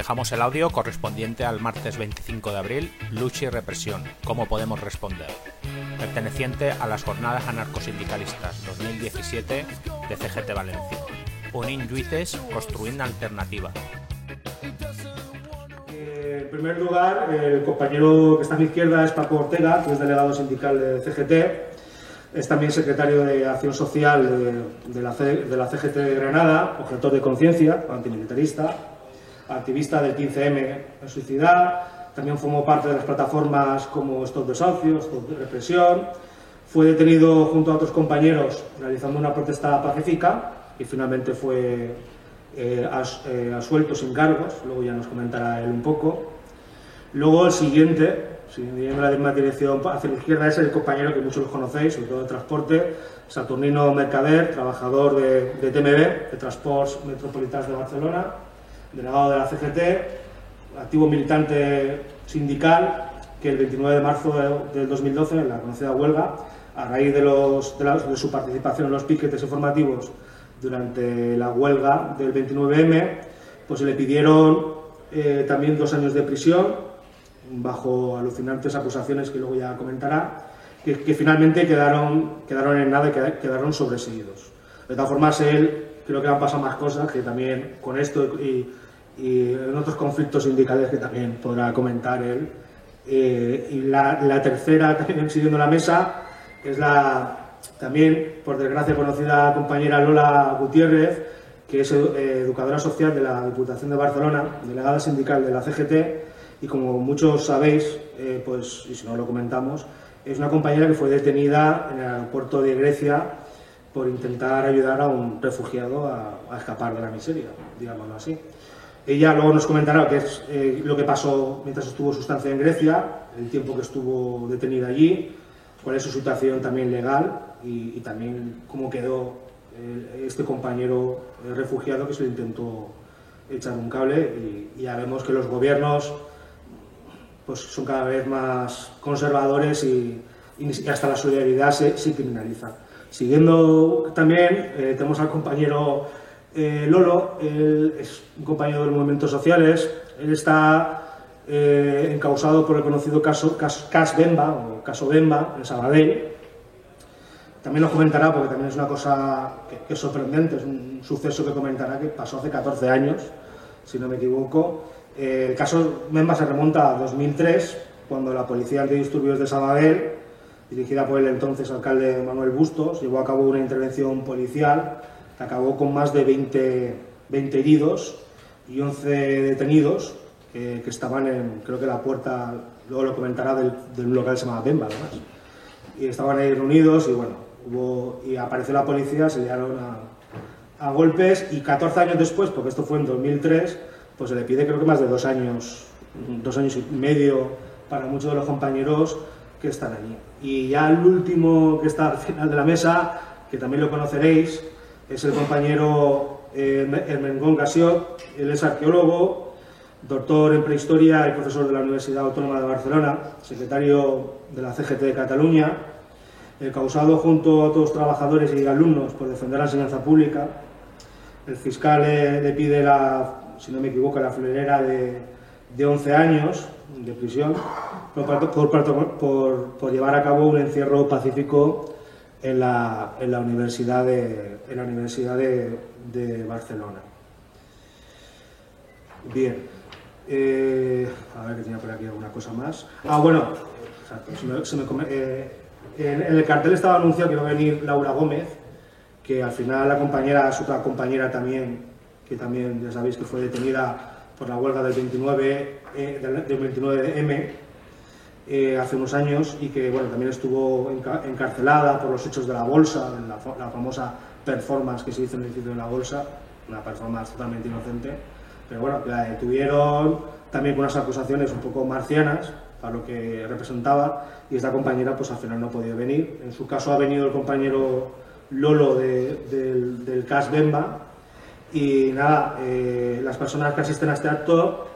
dejamos el audio correspondiente al martes 25 de abril, Lucha y represión, ¿cómo podemos responder?, perteneciente a las Jornadas Anarcosindicalistas 2017 de CGT Valencia. Unim lluites, construint alternativa. En primer lugar, el compañero que está a mi izquierda es Paco Ortega, que es delegado sindical de CGT. Es también secretario de Acción Social de la CGT de Granada, objetor de conciencia, antimilitarista, activista del 15M en suicidar. También formó parte de las plataformas como Stop Desahucios, Stop Represión. Fue detenido junto a otros compañeros realizando una protesta pacífica y finalmente fue asuelto sin cargos. Luego ya nos comentará él un poco. Luego el siguiente, siguiendo la misma dirección hacia la izquierda, es el compañero que muchos los conocéis, sobre todo de transporte, Saturnino Mercader, trabajador de TMB, de Transports Metropolitans de Barcelona, delegado de la CGT, activo militante sindical, que el 29 de marzo del 2012, en la conocida huelga, a raíz de su participación en los piquetes informativos durante la huelga del 29M, pues se le pidieron también 2 años de prisión, bajo alucinantes acusaciones que luego ya comentará, que finalmente quedaron en nada y quedaron sobreseídos. De todas formas, él creo que han pasado más cosas que también con esto y en otros conflictos sindicales que también podrá comentar él. Y la tercera, también siguiendo la mesa, es la también, por desgracia, conocida compañera Lola Gutiérrez, que es educadora social de la Diputación de Barcelona, delegada sindical de la CGT, y como muchos sabéis, pues, y si no lo comentamos, es una compañera que fue detenida en el aeropuerto de Grecia por intentar ayudar a un refugiado a escapar de la miseria, digámoslo así. Ella luego nos comentará qué es lo que pasó mientras estuvo su estancia en Grecia, el tiempo que estuvo detenida allí, cuál es su situación también legal y también cómo quedó este compañero refugiado que se le intentó echar un cable. Y ya vemos que los gobiernos pues son cada vez más conservadores y hasta la solidaridad se criminaliza. Siguiendo también, tenemos al compañero Lolo. Él es un compañero de los movimientos sociales. Él está encausado por el conocido caso Bemba, o caso Bemba, en Sabadell. También lo comentará porque también es una cosa que es sorprendente, es un suceso que comentará que pasó hace 14 años, si no me equivoco. El caso Bemba se remonta a 2003, cuando la Policía Antidisturbios de Sabadell, dirigida por el entonces alcalde Manuel Bustos, llevó a cabo una intervención policial que acabó con más de 20 heridos y 11 detenidos que estaban en, creo que la puerta, luego lo comentará, del local que se llama Bemba, además. Y estaban ahí reunidos y bueno, y apareció la policía, se liaron a golpes y 14 años después, porque esto fue en 2003, pues se le pide creo que más de 2 años y medio para muchos de los compañeros que están allí. Y ya el último que está al final de la mesa, que también lo conoceréis, es el compañero Ermengón Gasiot. Él es arqueólogo, doctor en prehistoria y profesor de la Universidad Autónoma de Barcelona, secretario de la CGT de Cataluña, causado junto a otros trabajadores y alumnos por defender la enseñanza pública. El fiscal le pide, si no me equivoco, la friolera de 11 años de prisión por llevar a cabo un encierro pacífico en la Universidad de Barcelona. Bien, a ver que tenía por aquí alguna cosa más. Bueno, en el cartel estaba anunciado que iba a venir Laura Gómez, que al final la compañera es otra compañera también, que también ya sabéis que fue detenida por la huelga del 29M hace unos años y que bueno, también estuvo encarcelada por los hechos de la Bolsa, en la famosa performance que se hizo en el edificio de la Bolsa, una performance totalmente inocente, pero bueno, la detuvieron también con unas acusaciones un poco marcianas para lo que representaba, y esta compañera pues al final no ha podido venir. En su caso ha venido el compañero Lolo del CAS Bemba. Y nada, las personas que asisten a este acto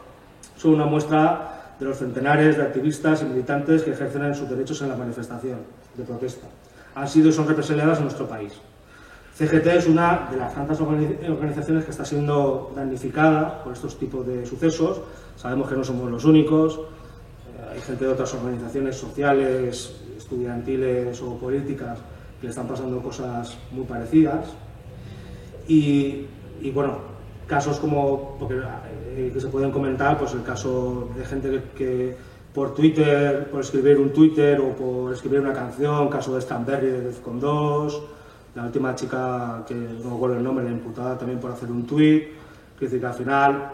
son una muestra de los centenares de activistas y militantes que ejercen sus derechos en la manifestación de protesta. Han sido y son represaliadas en nuestro país. CGT es una de las tantas organizaciones que está siendo damnificada por estos tipos de sucesos. Sabemos que no somos los únicos, hay gente de otras organizaciones sociales, estudiantiles o políticas que le están pasando cosas muy parecidas. Y bueno, casos como que se pueden comentar, pues el caso de gente que por Twitter, por escribir un Twitter o por escribir una canción, caso de Stanberry de Defcon 2, la última chica, que no me acuerdo el nombre, la imputada también por hacer un tweet, que dice que al final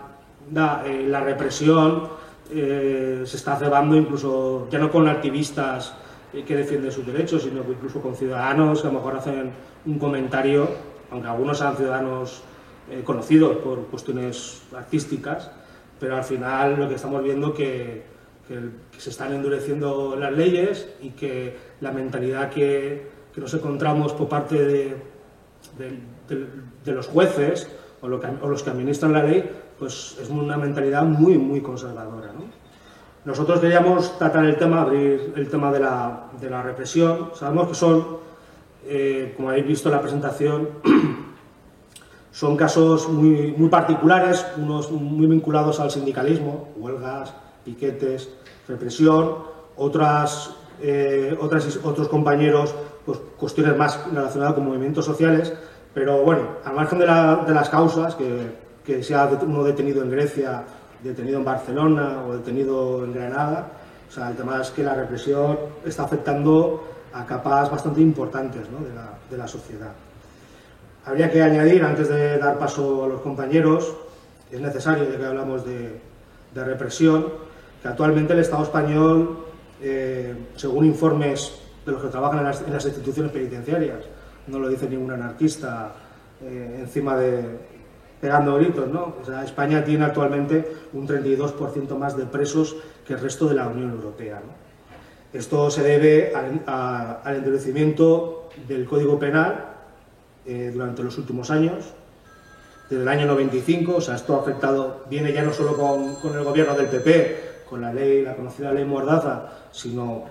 la represión se está cebando incluso, ya no con activistas que defienden sus derechos, sino que incluso con ciudadanos que a lo mejor hacen un comentario, aunque algunos sean ciudadanos conocidos por cuestiones artísticas, pero al final lo que estamos viendo que se están endureciendo las leyes y que la mentalidad que nos encontramos por parte de los jueces o los que administran la ley, pues es una mentalidad muy, muy conservadora, ¿no? Nosotros queríamos tratar el tema, abrir el tema de la represión. Sabemos que son, como habéis visto en la presentación, son casos muy, muy particulares, unos muy vinculados al sindicalismo, huelgas, piquetes, represión, otros compañeros, pues cuestiones más relacionadas con movimientos sociales, pero bueno, al margen de las causas, que sea uno detenido en Grecia, detenido en Barcelona o detenido en Granada, o sea, el tema es que la represión está afectando a capas bastante importantes, ¿no?, de la sociedad. Habría que añadir, antes de dar paso a los compañeros, es necesario, ya que hablamos de represión, que actualmente el Estado español, según informes de los que trabajan en las instituciones penitenciarias, no lo dice ningún anarquista encima pegando gritos, ¿no? O sea, España tiene actualmente un 32% más de presos que el resto de la Unión Europea, ¿no? Esto se debe al endurecimiento del Código Penal durante los últimos años, desde el año 95, o sea, esto ha afectado, viene ya no solo con el gobierno del PP, con la conocida ley Mordaza, sino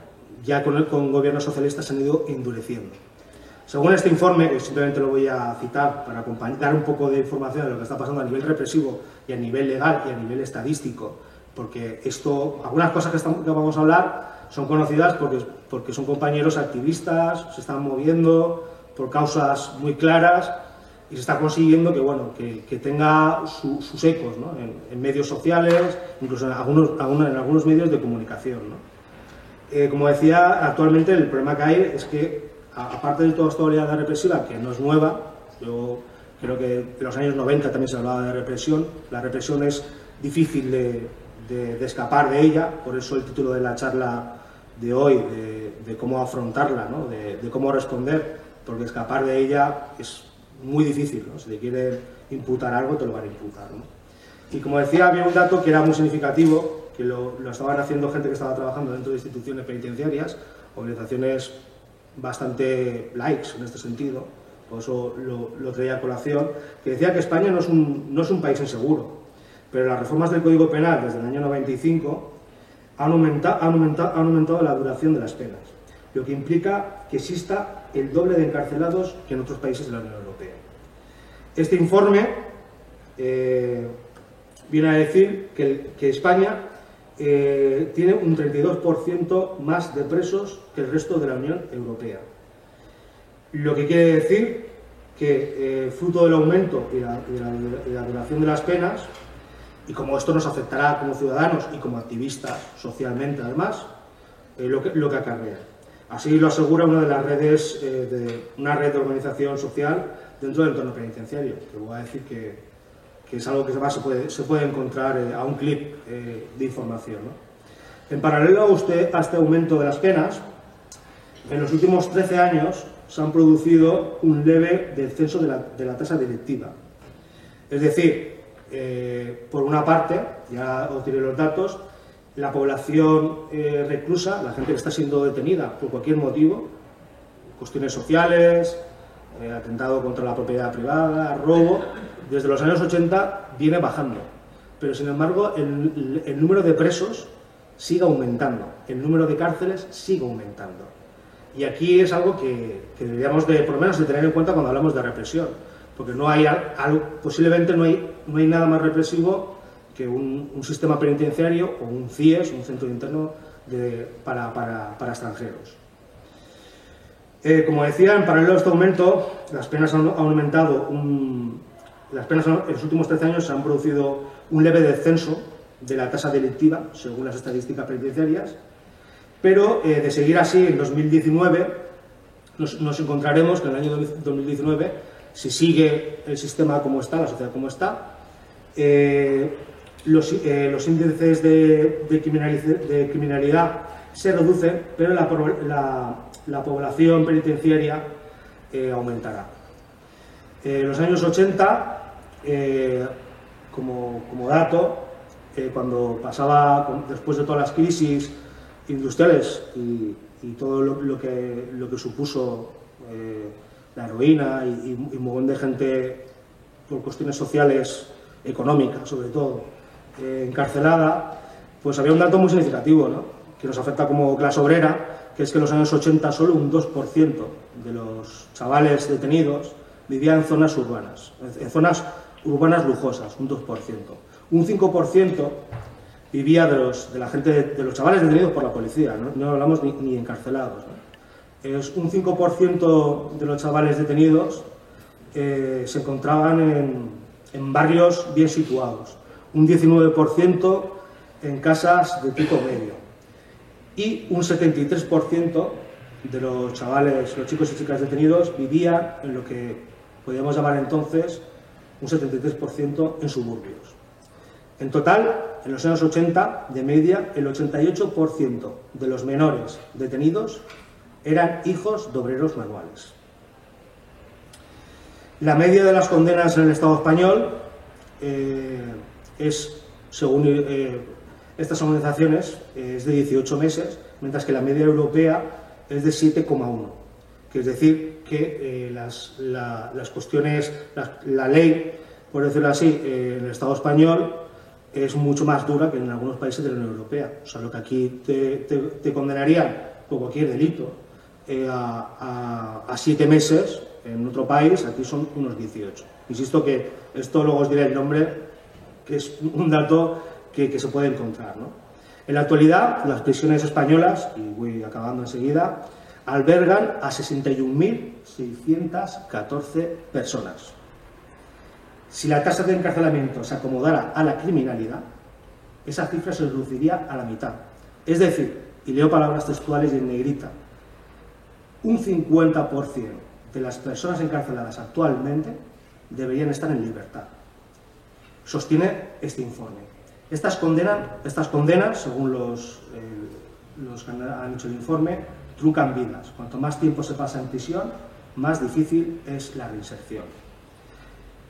ya con gobiernos socialistas se han ido endureciendo. Según este informe, que simplemente lo voy a citar para dar un poco de información de lo que está pasando a nivel represivo y a nivel legal y a nivel estadístico, porque algunas cosas que vamos a hablar son conocidas porque son compañeros activistas, se están moviendo por causas muy claras y se está consiguiendo que tenga sus ecos, ¿no?, en medios sociales, incluso en algunos medios de comunicación, ¿no? Como decía, actualmente el problema que hay es que, aparte de toda esta oleada represiva, que no es nueva, yo creo que en los años 90 también se hablaba de represión, la represión es difícil de escapar de ella, por eso el título de la charla de hoy, de cómo afrontarla, ¿no?, de cómo responder, porque escapar de ella es muy difícil, ¿no? Si te quieren imputar algo, te lo van a imputar, ¿no? Y como decía, había un dato que era muy significativo, que lo estaban haciendo gente que estaba trabajando dentro de instituciones penitenciarias, organizaciones bastante likes en este sentido, por eso lo traía a colación, que decía que España no es un país inseguro, pero las reformas del Código Penal desde el año 95 han aumentado la duración de las penas, lo que implica que exista el doble de encarcelados que en otros países de la Unión Europea. Este informe viene a decir que España tiene un 32% más de presos que el resto de la Unión Europea. Lo que quiere decir que, fruto del aumento y la duración de las penas, y como esto nos afectará como ciudadanos y como activistas socialmente además, lo que acarrea. Así lo asegura una de las redes, una red de organización social dentro del entorno penitenciario, que voy a decir que es algo que se puede encontrar a un clic de información, ¿no? En paralelo a este aumento de las penas, en los últimos 13 años se han producido un leve descenso de la tasa delictiva. Es decir, por una parte, ya os diré los datos, la población reclusa, la gente que está siendo detenida por cualquier motivo, cuestiones sociales, atentado contra la propiedad privada, robo, desde los años 80 viene bajando, pero sin embargo el número de presos sigue aumentando, el número de cárceles sigue aumentando. Y aquí es algo que deberíamos de, por lo menos, de tener en cuenta cuando hablamos de represión, porque no hay posiblemente no hay nada más represivo que un sistema penitenciario o un CIES, un centro interno para extranjeros. Como decía, en paralelo a este aumento, las penas han aumentado, las penas en los últimos 13 años se han producido un leve descenso de la tasa delictiva, según las estadísticas penitenciarias, pero de seguir así, en 2019 nos encontraremos que en el año 2019, si sigue el sistema como está, la sociedad como está, los índices de criminalidad se reducen, pero la población penitenciaria aumentará. En los años 80, como dato, cuando pasaba, después de todas las crisis industriales y todo lo que supuso la heroína y un montón de gente por cuestiones sociales, económicas sobre todo, encarcelada, pues había un dato muy significativo, ¿no?, que nos afecta como clase obrera, que es que en los años 80 solo un 2% de los chavales detenidos vivían en zonas urbanas, lujosas, un 2%. Un 5% vivía de los chavales detenidos por la policía, no hablamos ni encarcelados, ¿no? Es un 5% de los chavales detenidos se encontraban en barrios bien situados, un 19% en casas de tipo medio y un 73% de los chavales, los chicos y chicas detenidos vivían en lo que podíamos llamar entonces un 73% en suburbios. En total, en los años 80, de media, el 88% de los menores detenidos eran hijos de obreros manuales. La media de las condenas en el Estado español es, según estas organizaciones, es de 18 meses, mientras que la media europea es de 7,1. Que es decir, que las cuestiones, la ley, por decirlo así, en el Estado español es mucho más dura que en algunos países de la Unión Europea. O sea, lo que aquí te condenarían por cualquier delito a 7 meses, en otro país, aquí son unos 18. Insisto que esto luego os diré el nombre, que es un dato que se puede encontrar, ¿no? En la actualidad, las prisiones españolas, y voy acabando enseguida, albergan a 61.614 personas. Si la tasa de encarcelamiento se acomodara a la criminalidad, esa cifra se reduciría a la mitad. Es decir, y leo palabras textuales y en negrita, un 50% de las personas encarceladas actualmente deberían estar en libertad. Sostiene este informe. Estas condenas, según los que han hecho el informe, truncan vidas. Cuanto más tiempo se pasa en prisión, más difícil es la reinserción.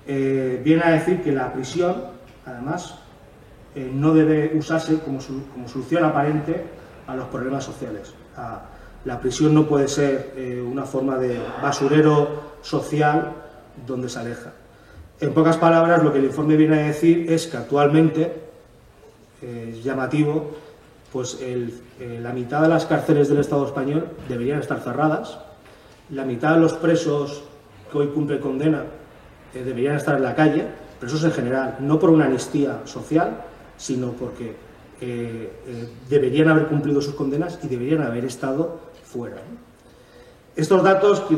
Viene a decir que la prisión, además, no debe usarse como solución aparente a los problemas sociales. La prisión no puede ser una forma de basurero social donde se aleja. En pocas palabras, lo que el informe viene a decir es que actualmente, es llamativo, pues la mitad de las cárceles del Estado español deberían estar cerradas, la mitad de los presos que hoy cumplen condena deberían estar en la calle, presos en general, no por una amnistía social, sino porque deberían haber cumplido sus condenas y deberían haber estado fuera, ¿no? Estos datos que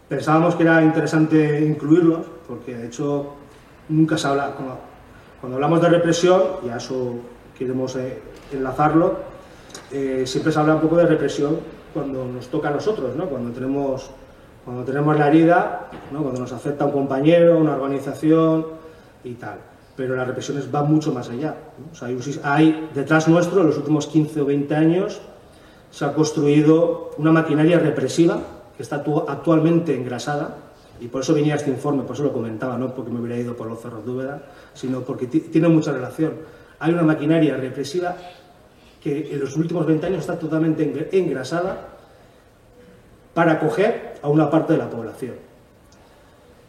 pensábamos que era interesante incluirlos, porque de hecho nunca se habla, cuando hablamos de represión, y a eso queremos enlazarlo, siempre se habla un poco de represión cuando nos toca a nosotros, ¿no? Cuando tenemos la herida, ¿no? Cuando nos afecta un compañero, una organización y tal. Pero las represiones van mucho más allá, ¿no? O sea, hay detrás nuestro, en los últimos 15 o 20 años, se ha construido una maquinaria represiva que está actualmente engrasada, y por eso venía este informe, por eso lo comentaba, no porque me hubiera ido por los cerros de Úbeda, sino porque tiene mucha relación. Hay una maquinaria represiva que en los últimos 20 años está totalmente engrasada para acoger a una parte de la población.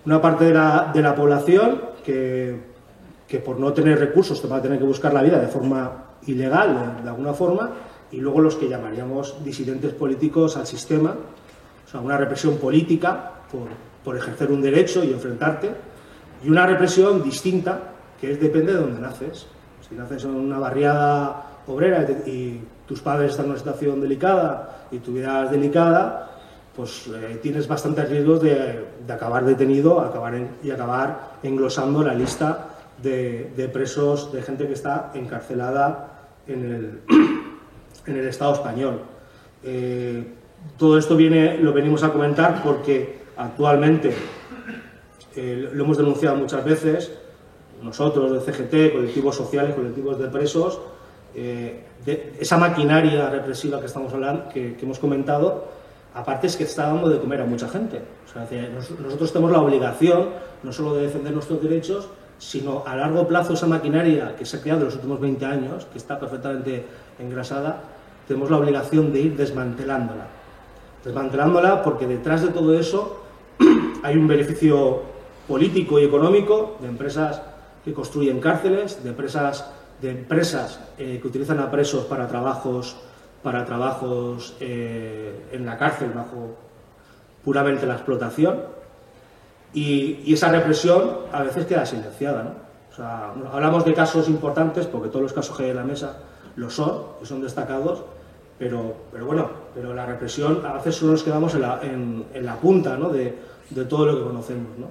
Una parte de la población que por no tener recursos va a tener que buscar la vida de forma ilegal, de alguna forma, y luego los que llamaríamos disidentes políticos al sistema, O sea, una represión política por ejercer un derecho y enfrentarte, y una represión distinta, que depende de dónde naces. Si naces en una barriada obrera y tus padres están en una situación delicada y tu vida es delicada, pues tienes bastantes riesgos de acabar detenido y acabar englosando la lista de presos, de gente que está encarcelada en el Estado español. Todo esto lo venimos a comentar porque actualmente lo hemos denunciado muchas veces, nosotros de CGT, colectivos sociales, colectivos de presos, esa maquinaria represiva que estamos hablando, que hemos comentado, aparte es que está dando de comer a mucha gente. O sea, nosotros tenemos la obligación no solo de defender nuestros derechos, sino a largo plazo esa maquinaria que se ha creado en los últimos 20 años, que está perfectamente engrasada, tenemos la obligación de ir desmantelándola. Desmantelándola porque detrás de todo eso hay un beneficio político y económico de empresas que construyen cárceles, de empresas que utilizan a presos para trabajos en la cárcel bajo puramente la explotación, y esa represión a veces queda silenciada, ¿no? O sea, hablamos de casos importantes porque todos los casos que hay en la mesa lo son y son destacados, pero la represión a veces solo nos quedamos en la punta, ¿no?, de todo lo que conocemos, ¿no?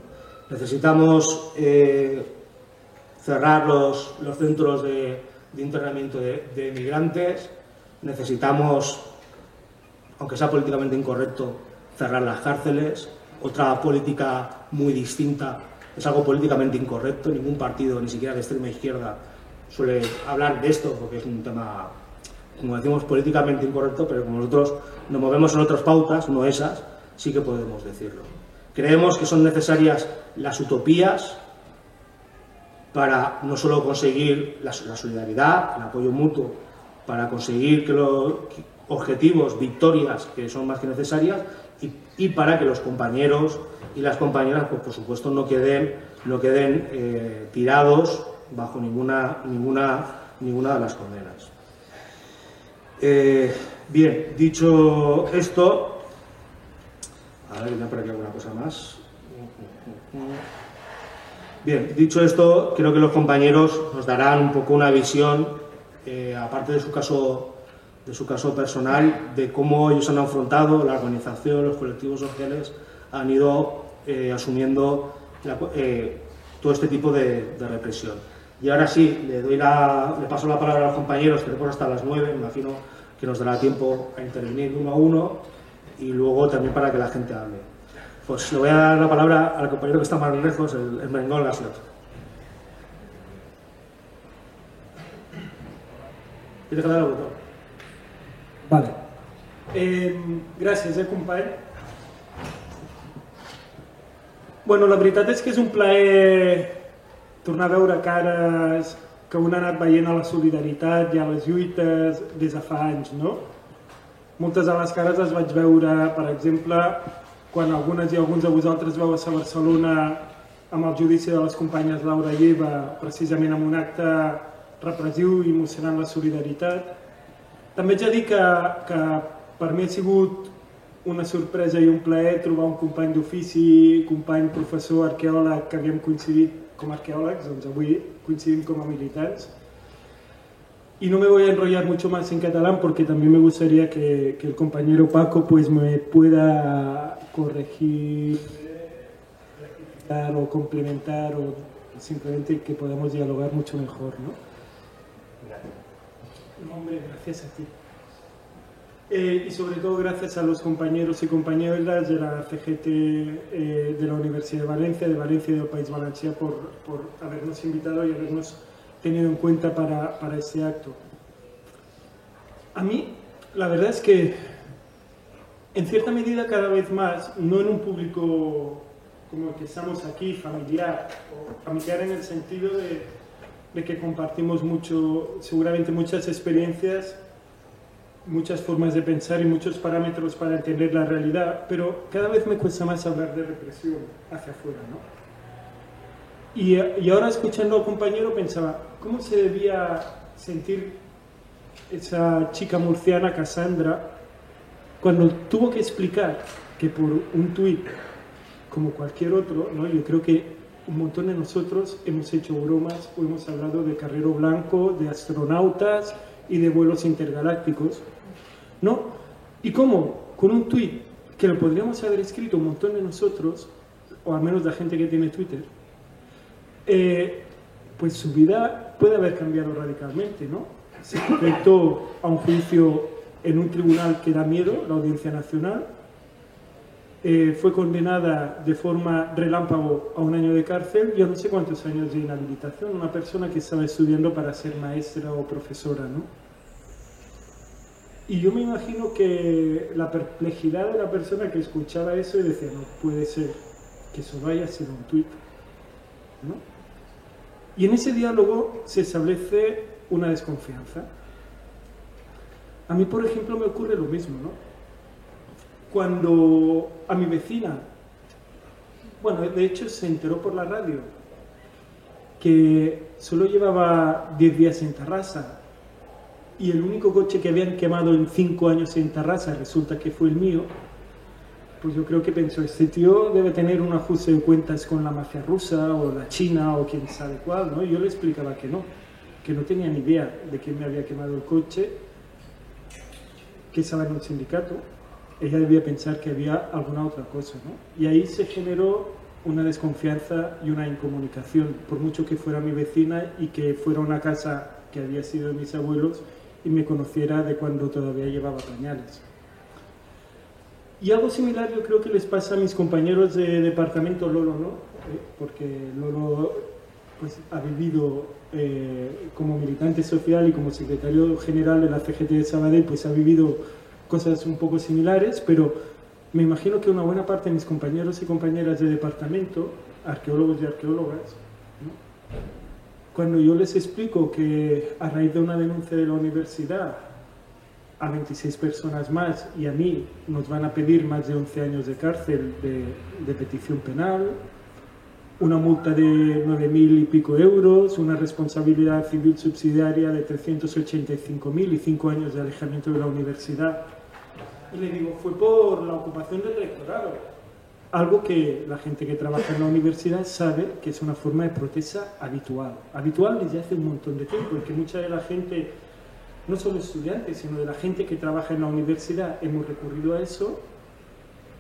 Necesitamos cerrar los centros de internamiento de migrantes. Necesitamos, aunque sea políticamente incorrecto, cerrar las cárceles. Otra política muy distinta es algo políticamente incorrecto. Ningún partido, ni siquiera de extrema izquierda, suele hablar de esto porque es un tema, como decimos, políticamente incorrecto, pero como nosotros nos movemos en otras pautas, no esas, sí que podemos decirlo. Creemos que son necesarias las utopías para no solo conseguir la solidaridad, el apoyo mutuo, para conseguir que los objetivos, victorias que son más que necesarias, y para que los compañeros y las compañeras, pues, por supuesto, no queden tirados bajo ninguna de las condenas. Bien, dicho esto, a ver, por aquí alguna cosa más. Bien, dicho esto, creo que los compañeros nos darán un poco una visión, aparte de su caso personal, de cómo ellos han afrontado la organización, los colectivos sociales han ido asumiendo todo este tipo de represión. Y ahora sí, le paso la palabra a los compañeros, tenemos hasta las 9, me imagino que nos dará tiempo a intervenir uno a uno y luego también para que la gente hable. Pues le voy a dar la palabra al compañero que está más lejos, el merengón Gasiot. ¿Quieres que le dé el botón? Vale. Gràcies, company. Bueno, la veritat és que és un plaer tornar a veure cares que un ha anat veient a la solidaritat i a les lluites des de fa anys, no? Moltes de les cares les vaig veure, per exemple, quan algunes i alguns de vosaltres vau a Barcelona amb el judici de les companyes Laura i Eva, precisament amb un acte repressiu i mostrant la solidaritat. També haig de dir que per mi ha sigut una sorpresa i un plaer trobar un company d'ofici, company professor arqueòleg, que havíem coincidit com a arqueòlegs, doncs avui coincidim com a militants. Y no me voy a enrollar mucho más en catalán porque también me gustaría que el compañero Paco pues me pueda corregir, rectificar o complementar o simplemente que podamos dialogar mucho mejor, ¿no? No, hombre, gracias a ti. Y sobre todo gracias a los compañeros y compañeras de la CGT de la Universidad de Valencia y del País Valencià por habernos invitado y habernos tenido en cuenta para este acto. A mí, la verdad es que, en cierta medida, cada vez más, no en un público como el que estamos aquí, familiar en el sentido de que compartimos mucho, seguramente muchas experiencias, muchas formas de pensar y muchos parámetros para entender la realidad, pero cada vez me cuesta más hablar de represión hacia afuera, ¿no? Y ahora, escuchando al compañero, pensaba, ¿cómo se debía sentir esa chica murciana, Cassandra, cuando tuvo que explicar que por un tuit como cualquier otro, ¿no? Yo creo que un montón de nosotros hemos hecho bromas o hemos hablado de Carrero Blanco, de astronautas y de vuelos intergalácticos, ¿no? ¿Y cómo? Con un tuit que lo podríamos haber escrito un montón de nosotros, o al menos la gente que tiene Twitter, pues su vida puede haber cambiado radicalmente, ¿no? Se enfrentó a un juicio en un tribunal que da miedo, la Audiencia Nacional, fue condenada de forma relámpago a 1 año de cárcel y a no sé cuántos años de inhabilitación, una persona que estaba estudiando para ser maestra o profesora, ¿no? Y yo me imagino que la perplejidad de la persona que escuchaba eso y decía, no puede ser que solo haya sido un tuit, ¿no? Y en ese diálogo se establece una desconfianza. A mí, por ejemplo, me ocurre lo mismo, ¿no? Cuando a mi vecina, bueno, de hecho se enteró por la radio que solo llevaba 10 días en Tarrasa y el único coche que habían quemado en 5 años en Tarrasa resulta que fue el mío, pues yo creo que pensó, este tío debe tener un ajuste de cuentas con la mafia rusa o la china o quién sabe cuál, ¿no? Y yo le explicaba que no tenía ni idea de quién me había quemado el coche, que estaba en un sindicato. Ella debía pensar que había alguna otra cosa, ¿no? Y ahí se generó una desconfianza y una incomunicación, por mucho que fuera mi vecina y que fuera una casa que había sido de mis abuelos y me conociera de cuando todavía llevaba pañales. Y algo similar yo creo que les pasa a mis compañeros de departamento Lolo, ¿no? Porque Lolo pues, ha vivido como militante social y como secretario general de la CGT de Sabadell, pues ha vivido cosas un poco similares, pero me imagino que una buena parte de mis compañeros y compañeras de departamento, arqueólogos y arqueólogas, ¿no? Cuando yo les explico que a raíz de una denuncia de la universidad a 26 personas más y a mí nos van a pedir más de 11 años de cárcel de petición penal, una multa de 9.000 y pico euros, una responsabilidad civil subsidiaria de 385.000 y 5 años de alejamiento de la universidad. Y le digo, fue por la ocupación del rectorado. Algo que la gente que trabaja en la universidad sabe que es una forma de protesta habitual. Habitual desde hace un montón de tiempo, porque mucha de la gente, no solo estudiantes, sino de la gente que trabaja en la universidad, hemos recurrido a eso,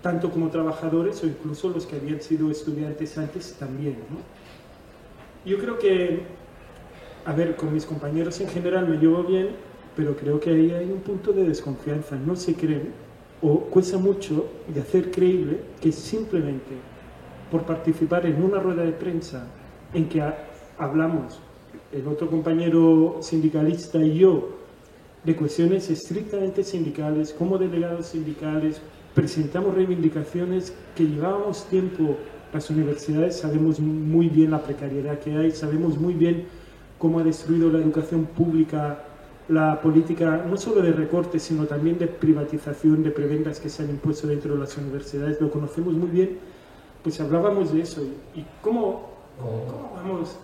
tanto como trabajadores o incluso los que habían sido estudiantes antes también, ¿no? Yo creo que, a ver, con mis compañeros en general me llevo bien, pero creo que ahí hay un punto de desconfianza. No se creen, o cuesta mucho de hacer creíble que simplemente por participar en una rueda de prensa en que hablamos, el otro compañero sindicalista y yo, de cuestiones estrictamente sindicales, como delegados sindicales, presentamos reivindicaciones que llevábamos tiempo. Las universidades sabemos muy bien la precariedad que hay, sabemos muy bien cómo ha destruido la educación pública, la política no solo de recortes, sino también de privatización, de prebendas que se han impuesto dentro de las universidades, lo conocemos muy bien. Pues hablábamos de eso. ¿Y cómo vamos?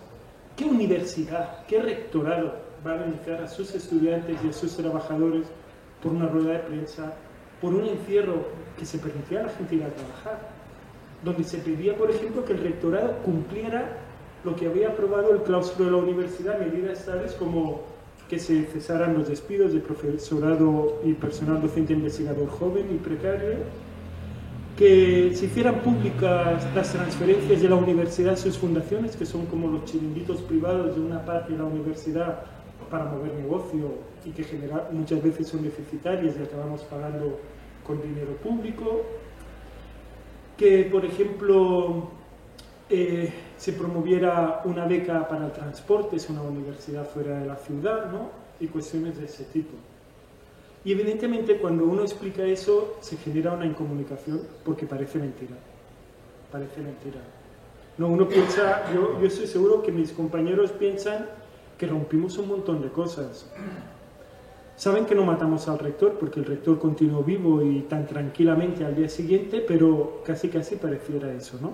¿Qué universidad, qué rectorado va a beneficiar a sus estudiantes y a sus trabajadores por una rueda de prensa, por un encierro que se permitía a la gente ir a trabajar, donde se pedía, por ejemplo, que el rectorado cumpliera lo que había aprobado el claustro de la universidad, medidas tales como que se cesaran los despidos de profesorado y personal docente investigador joven y precario, que se hicieran públicas las transferencias de la universidad a sus fundaciones, que son como los chiringuitos privados de una parte de la universidad para mover negocio y que muchas veces son deficitarias y acabamos pagando con dinero público, que por ejemplo se promoviera una beca para el transporte, es una universidad fuera de la ciudad, ¿no? Y cuestiones de ese tipo. Y evidentemente cuando uno explica eso se genera una incomunicación porque parece mentira. Parece mentira. No, uno piensa, yo estoy seguro que mis compañeros piensan que rompimos un montón de cosas. Saben que no matamos al rector porque el rector continuó vivo y tan tranquilamente al día siguiente, pero casi pareciera eso, ¿no?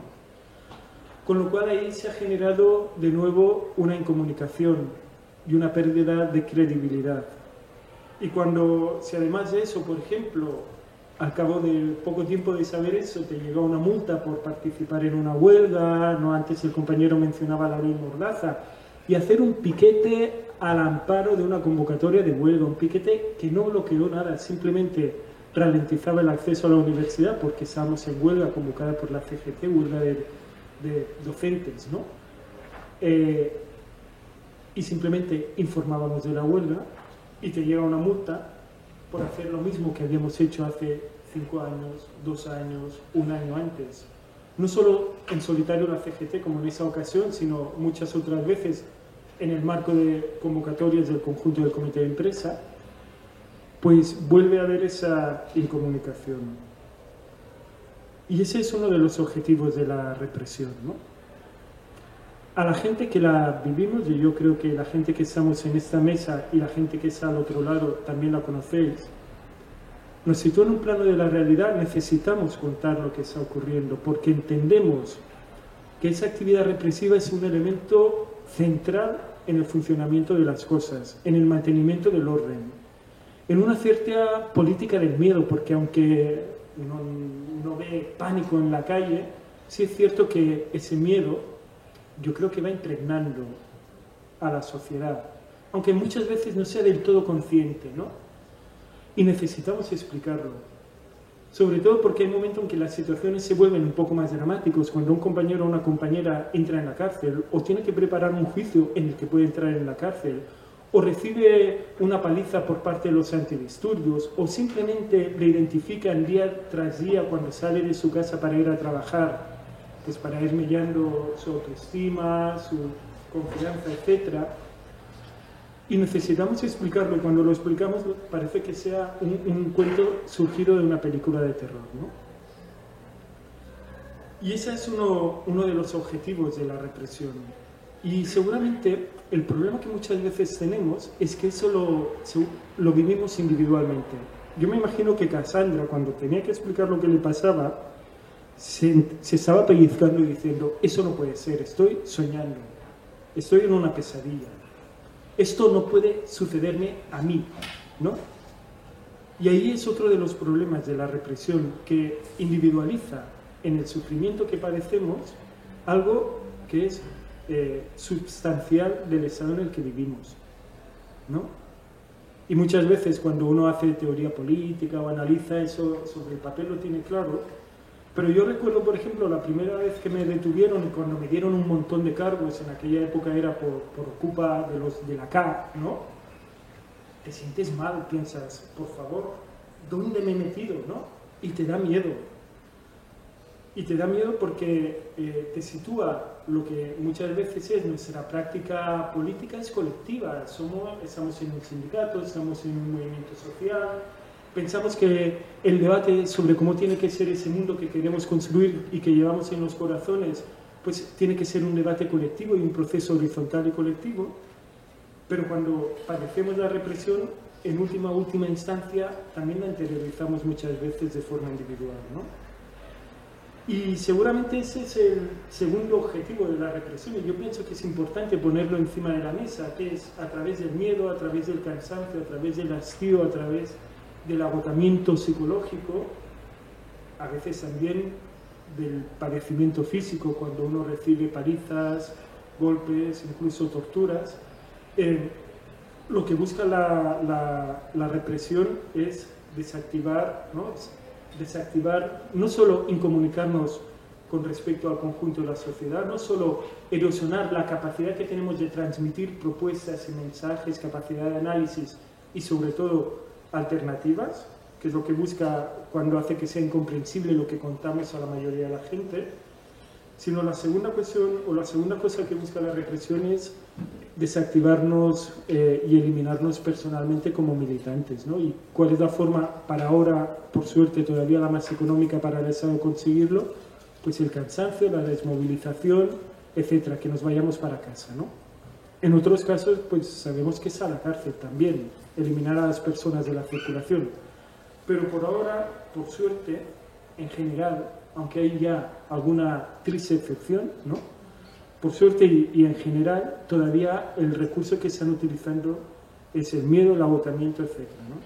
Con lo cual ahí se ha generado de nuevo una incomunicación y una pérdida de credibilidad. Y si además de eso, por ejemplo, al cabo de poco tiempo de saber eso, te llega una multa por participar en una huelga, ¿no? Antes el compañero mencionaba la ley Mordaza, y hacer un piquete al amparo de una convocatoria de huelga, un piquete que no bloqueó nada, simplemente ralentizaba el acceso a la universidad porque estábamos en huelga convocada por la CGT, huelga de docentes, ¿no? Y simplemente informábamos de la huelga y te llega una multa por hacer lo mismo que habíamos hecho hace 5 años, 2 años, 1 año antes. No solo en solitario la CGT como en esa ocasión, sino muchas otras veces en el marco de convocatorias del conjunto del comité de empresa, pues vuelve a haber esa incomunicación. Y ese es uno de los objetivos de la represión, ¿no? A la gente que la vivimos, y yo creo que la gente que estamos en esta mesa y la gente que está al otro lado también la conocéis, nos sitúa en un plano de la realidad. Necesitamos contar lo que está ocurriendo porque entendemos que esa actividad represiva es un elemento central en el funcionamiento de las cosas, en el mantenimiento del orden, en una cierta política del miedo, porque aunque no ve pánico en la calle, sí es cierto que ese miedo yo creo que va impregnando a la sociedad, aunque muchas veces no sea del todo consciente, ¿no? Y necesitamos explicarlo, sobre todo porque hay momentos en que las situaciones se vuelven un poco más dramáticos, cuando un compañero o una compañera entra en la cárcel o tiene que preparar un juicio en el que puede entrar en la cárcel, o recibe una paliza por parte de los antidisturbios, o simplemente le identifican día tras día cuando sale de su casa para ir a trabajar, pues para ir mellando su autoestima, su confianza, etc. Y necesitamos explicarlo, y cuando lo explicamos parece que sea un cuento surgido de una película de terror, ¿no? Y ese es uno de los objetivos de la represión. Y seguramente el problema que muchas veces tenemos es que eso lo vivimos individualmente. Yo me imagino que Cassandra, cuando tenía que explicar lo que le pasaba, se estaba pellizcando y diciendo: eso no puede ser, estoy soñando, estoy en una pesadilla, esto no puede sucederme a mí, ¿no? Y ahí es otro de los problemas de la represión, que individualiza en el sufrimiento que padecemos algo que es substancial del estado en el que vivimos, ¿no? Y muchas veces cuando uno hace teoría política o analiza eso sobre el papel lo tiene claro, pero yo recuerdo, por ejemplo, la primera vez que me detuvieron y cuando me dieron un montón de cargos, en aquella época era por culpa de la K, ¿no? Te sientes mal, piensas, por favor, ¿dónde me he metido, no? Y te da miedo. Y te da miedo porque te sitúa lo que muchas veces es nuestra práctica política es colectiva. Estamos en un sindicato, estamos en un movimiento social. Pensamos que el debate sobre cómo tiene que ser ese mundo que queremos construir y que llevamos en los corazones, pues tiene que ser un debate colectivo y un proceso horizontal y colectivo. Pero cuando padecemos la represión, en última instancia, también la interiorizamos muchas veces de forma individual, ¿no? Y seguramente ese es el segundo objetivo de la represión, y yo pienso que es importante ponerlo encima de la mesa, que es a través del miedo, a través del cansancio, a través del hastío, a través del agotamiento psicológico, a veces también del padecimiento físico, cuando uno recibe palizas, golpes, incluso torturas. Lo que busca la represión es desactivar, ¿no? Desactivar, no solo incomunicarnos con respecto al conjunto de la sociedad, no solo erosionar la capacidad que tenemos de transmitir propuestas y mensajes, capacidad de análisis y sobre todo alternativas, que es lo que busca cuando hace que sea incomprensible lo que contamos a la mayoría de la gente, sino la segunda cuestión o la segunda cosa que busca la represión es desactivarnos y eliminarnos personalmente como militantes, ¿no? ¿Y cuál es la forma para ahora, por suerte todavía la más económica para el Estado conseguirlo? Pues el cansancio, la desmovilización, etcétera, que nos vayamos para casa, ¿no? En otros casos, pues sabemos que es a la cárcel también, eliminar a las personas de la circulación. Pero por ahora, por suerte, en general, aunque hay ya alguna triste excepción, ¿no? Por suerte y en general, todavía el recurso que están utilizando es el miedo, el agotamiento, etc., ¿no?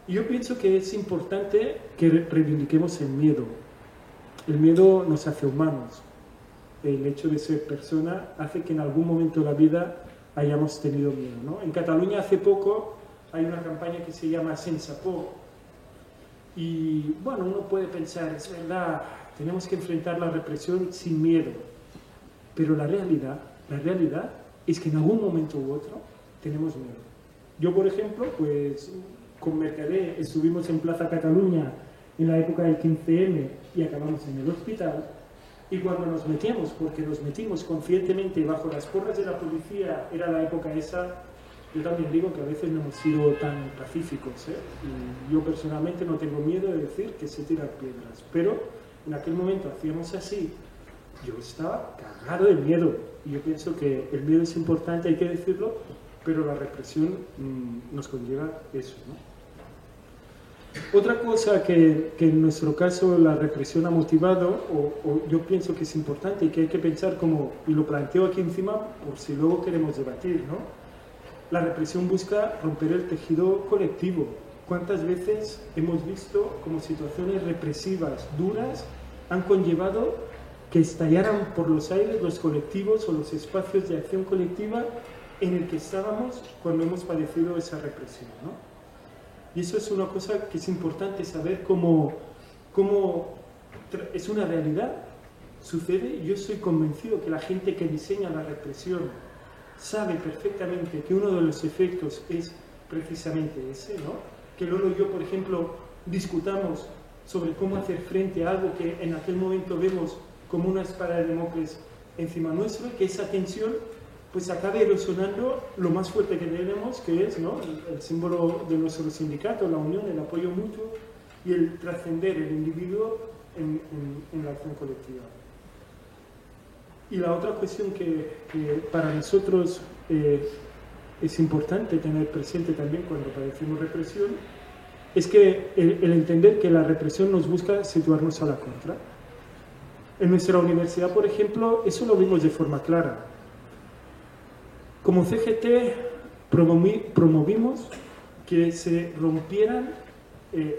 Y yo pienso que es importante que reivindiquemos el miedo. El miedo nos hace humanos. El hecho de ser persona hace que en algún momento de la vida hayamos tenido miedo, ¿no? En Cataluña hace poco hay una campaña que se llama Sense Por. Y bueno, uno puede pensar, es verdad, tenemos que enfrentar la represión sin miedo. Pero la realidad es que en algún momento u otro tenemos miedo. Yo, por ejemplo, pues con Mercader estuvimos en Plaza Cataluña en la época del 15M y acabamos en el hospital. Y cuando nos metíamos, porque nos metimos conscientemente bajo las porras de la policía, era la época esa, yo también digo que a veces no hemos sido tan pacíficos, ¿eh? Y yo personalmente no tengo miedo de decir que sé tirar piedras, pero en aquel momento hacíamos así, yo estaba cagado de miedo. Y yo pienso que el miedo es importante, hay que decirlo, pero la represión nos conlleva eso, ¿no? Otra cosa que en nuestro caso la represión ha motivado, o yo pienso que es importante y que hay que pensar como, y lo planteo aquí encima por si luego queremos debatir, ¿no? La represión busca romper el tejido colectivo. ¿Cuántas veces hemos visto como situaciones represivas duras han conllevado que estallaran por los aires los colectivos o los espacios de acción colectiva en el que estábamos cuando hemos padecido esa represión, ¿no? Y eso es una cosa que es importante saber cómo es una realidad, sucede. Yo estoy convencido que la gente que diseña la represión sabe perfectamente que uno de los efectos es precisamente ese, ¿no? Que Lolo y yo, por ejemplo, discutamos sobre cómo hacer frente a algo que en aquel momento vemos como una espada de Damocles encima nuestro, y que esa tensión pues acabe erosionando lo más fuerte que tenemos, que es, ¿no?, el símbolo de nuestro sindicato, la unión, el apoyo mutuo y el trascender el individuo en la acción colectiva. Y la otra cuestión que para nosotros es importante tener presente también cuando padecemos represión es que el entender que la represión nos busca situarnos a la contra. En nuestra universidad, por ejemplo, eso lo vimos de forma clara. Como CGT promovimos que se rompieran,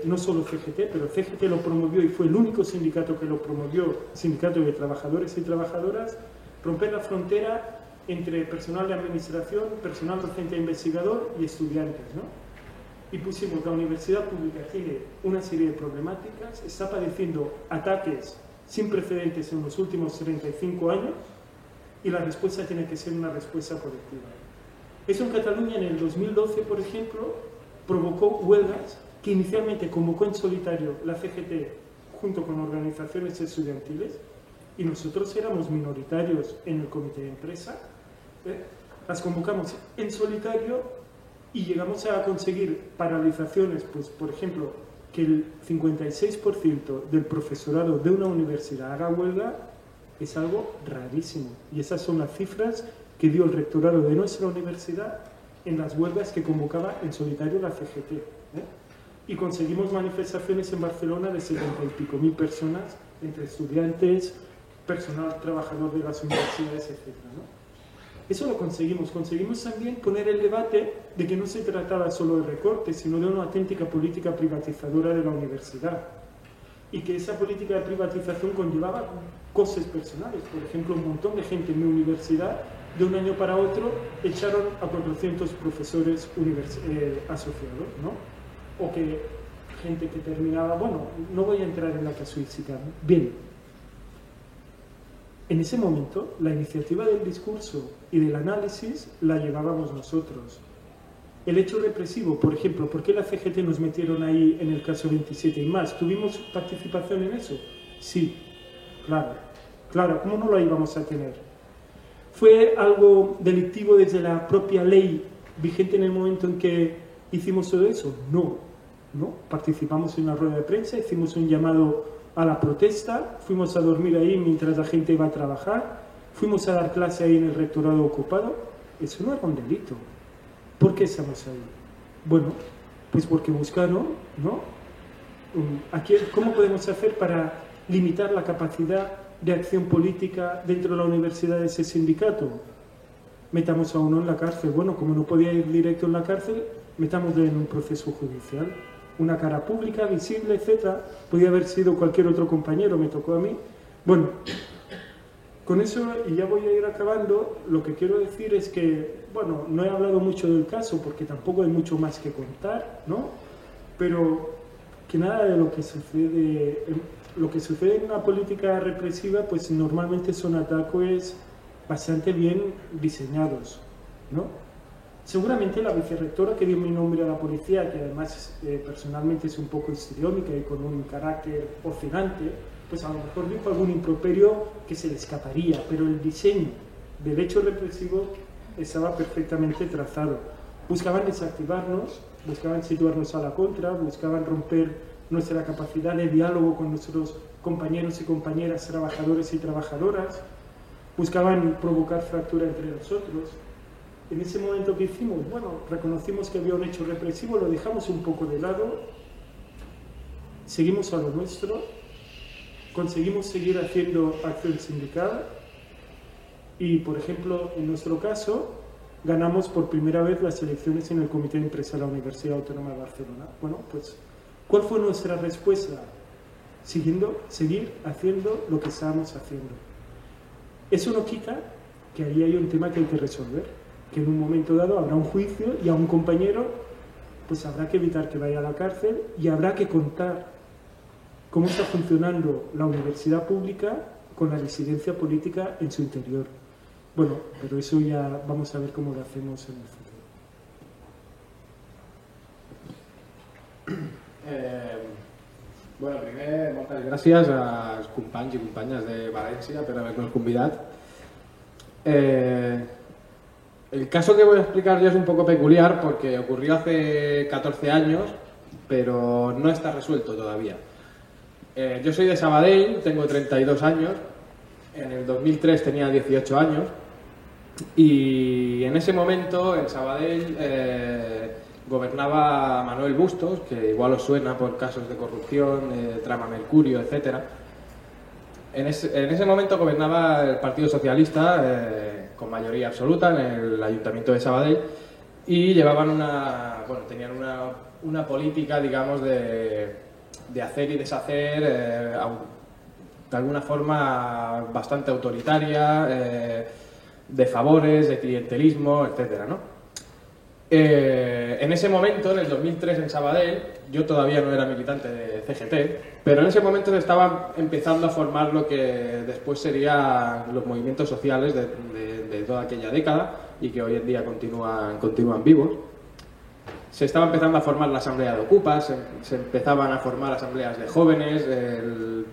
no solo CGT, pero CGT lo promovió y fue el único sindicato que lo promovió, sindicato de trabajadores y trabajadoras, romper la frontera entre personal de administración, personal docente e investigador y estudiantes, ¿no? Y pusimos, la universidad pública tiene una serie de problemáticas, está padeciendo ataques sin precedentes en los últimos 35 años, y la respuesta tiene que ser una respuesta colectiva. Eso en Cataluña en el 2012, por ejemplo, provocó huelgas que inicialmente convocó en solitario la CGT junto con organizaciones estudiantiles, y nosotros éramos minoritarios en el comité de empresa. Las convocamos en solitario y llegamos a conseguir paralizaciones, pues por ejemplo, que el 56% del profesorado de una universidad haga huelga. Es algo rarísimo, y esas son las cifras que dio el rectorado de nuestra universidad en las huelgas que convocaba en solitario la CGT, ¿eh? Y conseguimos manifestaciones en Barcelona de 70 y pico mil personas, entre estudiantes, personal trabajador de las universidades, etc., ¿no? Eso lo conseguimos. Conseguimos también poner el debate de que no se trataba solo de recortes, sino de una auténtica política privatizadora de la universidad, y que esa política de privatización conllevaba costes personales. Por ejemplo, un montón de gente en mi universidad, de un año para otro, echaron a 400 profesores asociados, ¿no? O que gente que terminaba... Bueno, no voy a entrar en la casuística. Bien, en ese momento, la iniciativa del discurso y del análisis la llevábamos nosotros. El hecho represivo, por ejemplo, ¿por qué la CGT nos metieron ahí en el caso 27 y más? ¿Tuvimos participación en eso? Sí, claro, ¿cómo no lo íbamos a tener? ¿Fue algo delictivo desde la propia ley vigente en el momento en que hicimos todo eso? No. Participamos en una rueda de prensa, hicimos un llamado a la protesta, fuimos a dormir ahí mientras la gente iba a trabajar, fuimos a dar clase ahí en el rectorado ocupado. Eso no era un delito. ¿Por qué estamos ahí? Bueno, pues porque buscaron, ¿no? Aquí, ¿cómo podemos hacer para limitar la capacidad de acción política dentro de la universidad de ese sindicato? Metamos a uno en la cárcel. Bueno, como no podía ir directo en la cárcel, metámosle en un proceso judicial. una cara pública, visible, etc. Podía haber sido cualquier otro compañero, me tocó a mí. Bueno, con eso, y ya voy a ir acabando, lo que quiero decir es que, bueno, no he hablado mucho del caso porque tampoco hay mucho más que contar, ¿no? Pero que nada de lo que sucede en una política represiva, pues normalmente son ataques bastante bien diseñados, ¿no? Seguramente la vicerrectora que dio mi nombre a la policía, que además personalmente es un poco histriónica y con un carácter oscilante, pues a lo mejor dijo algún improperio que se le escaparía, pero el diseño del hecho represivo estaba perfectamente trazado. Buscaban desactivarnos, buscaban situarnos a la contra, buscaban romper nuestra capacidad de diálogo con nuestros compañeros y compañeras, trabajadores y trabajadoras, buscaban provocar fractura entre nosotros. En ese momento que hicimos, bueno, reconocimos que había un hecho represivo, lo dejamos un poco de lado, seguimos a lo nuestro, conseguimos seguir haciendo acción sindical y, por ejemplo, en nuestro caso, ganamos por primera vez las elecciones en el Comité de Empresa de la Universidad Autónoma de Barcelona. Bueno, pues, ¿cuál fue nuestra respuesta? Seguir haciendo lo que estábamos haciendo. Eso no quita que ahí hay un tema que hay que resolver, que en un momento dado habrá un juicio y a un compañero pues habrá que evitar que vaya a la cárcel y habrá que contar cómo está funcionando la universidad pública con la disidencia política en su interior. Bueno, pero eso ya vamos a ver cómo lo hacemos en el futuro. Bueno, primer, moltes gràcies als companys i companyes de València per haver-nos convidat. El caso que voy a explicar yo es un poco peculiar porque ocurrió hace 14 años, pero no está resuelto todavía. Yo soy de Sabadell, tengo 32 años, en el 2003 tenía 18 años y en ese momento en Sabadell gobernaba Manuel Bustos, que igual os suena por casos de corrupción, trama Mercurio, etc. En ese momento gobernaba el Partido Socialista con mayoría absoluta en el Ayuntamiento de Sabadell y llevaban tenían una política, digamos, de hacer y deshacer de alguna forma bastante autoritaria, de favores, de clientelismo, etcétera, ¿no? En ese momento, en el 2003 en Sabadell, yo todavía no era militante de CGT, pero en ese momento se estaban empezando a formar lo que después serían los movimientos sociales de toda aquella década y que hoy en día continúan vivos. Se estaba empezando a formar la asamblea de ocupas, se empezaban a formar asambleas de jóvenes, el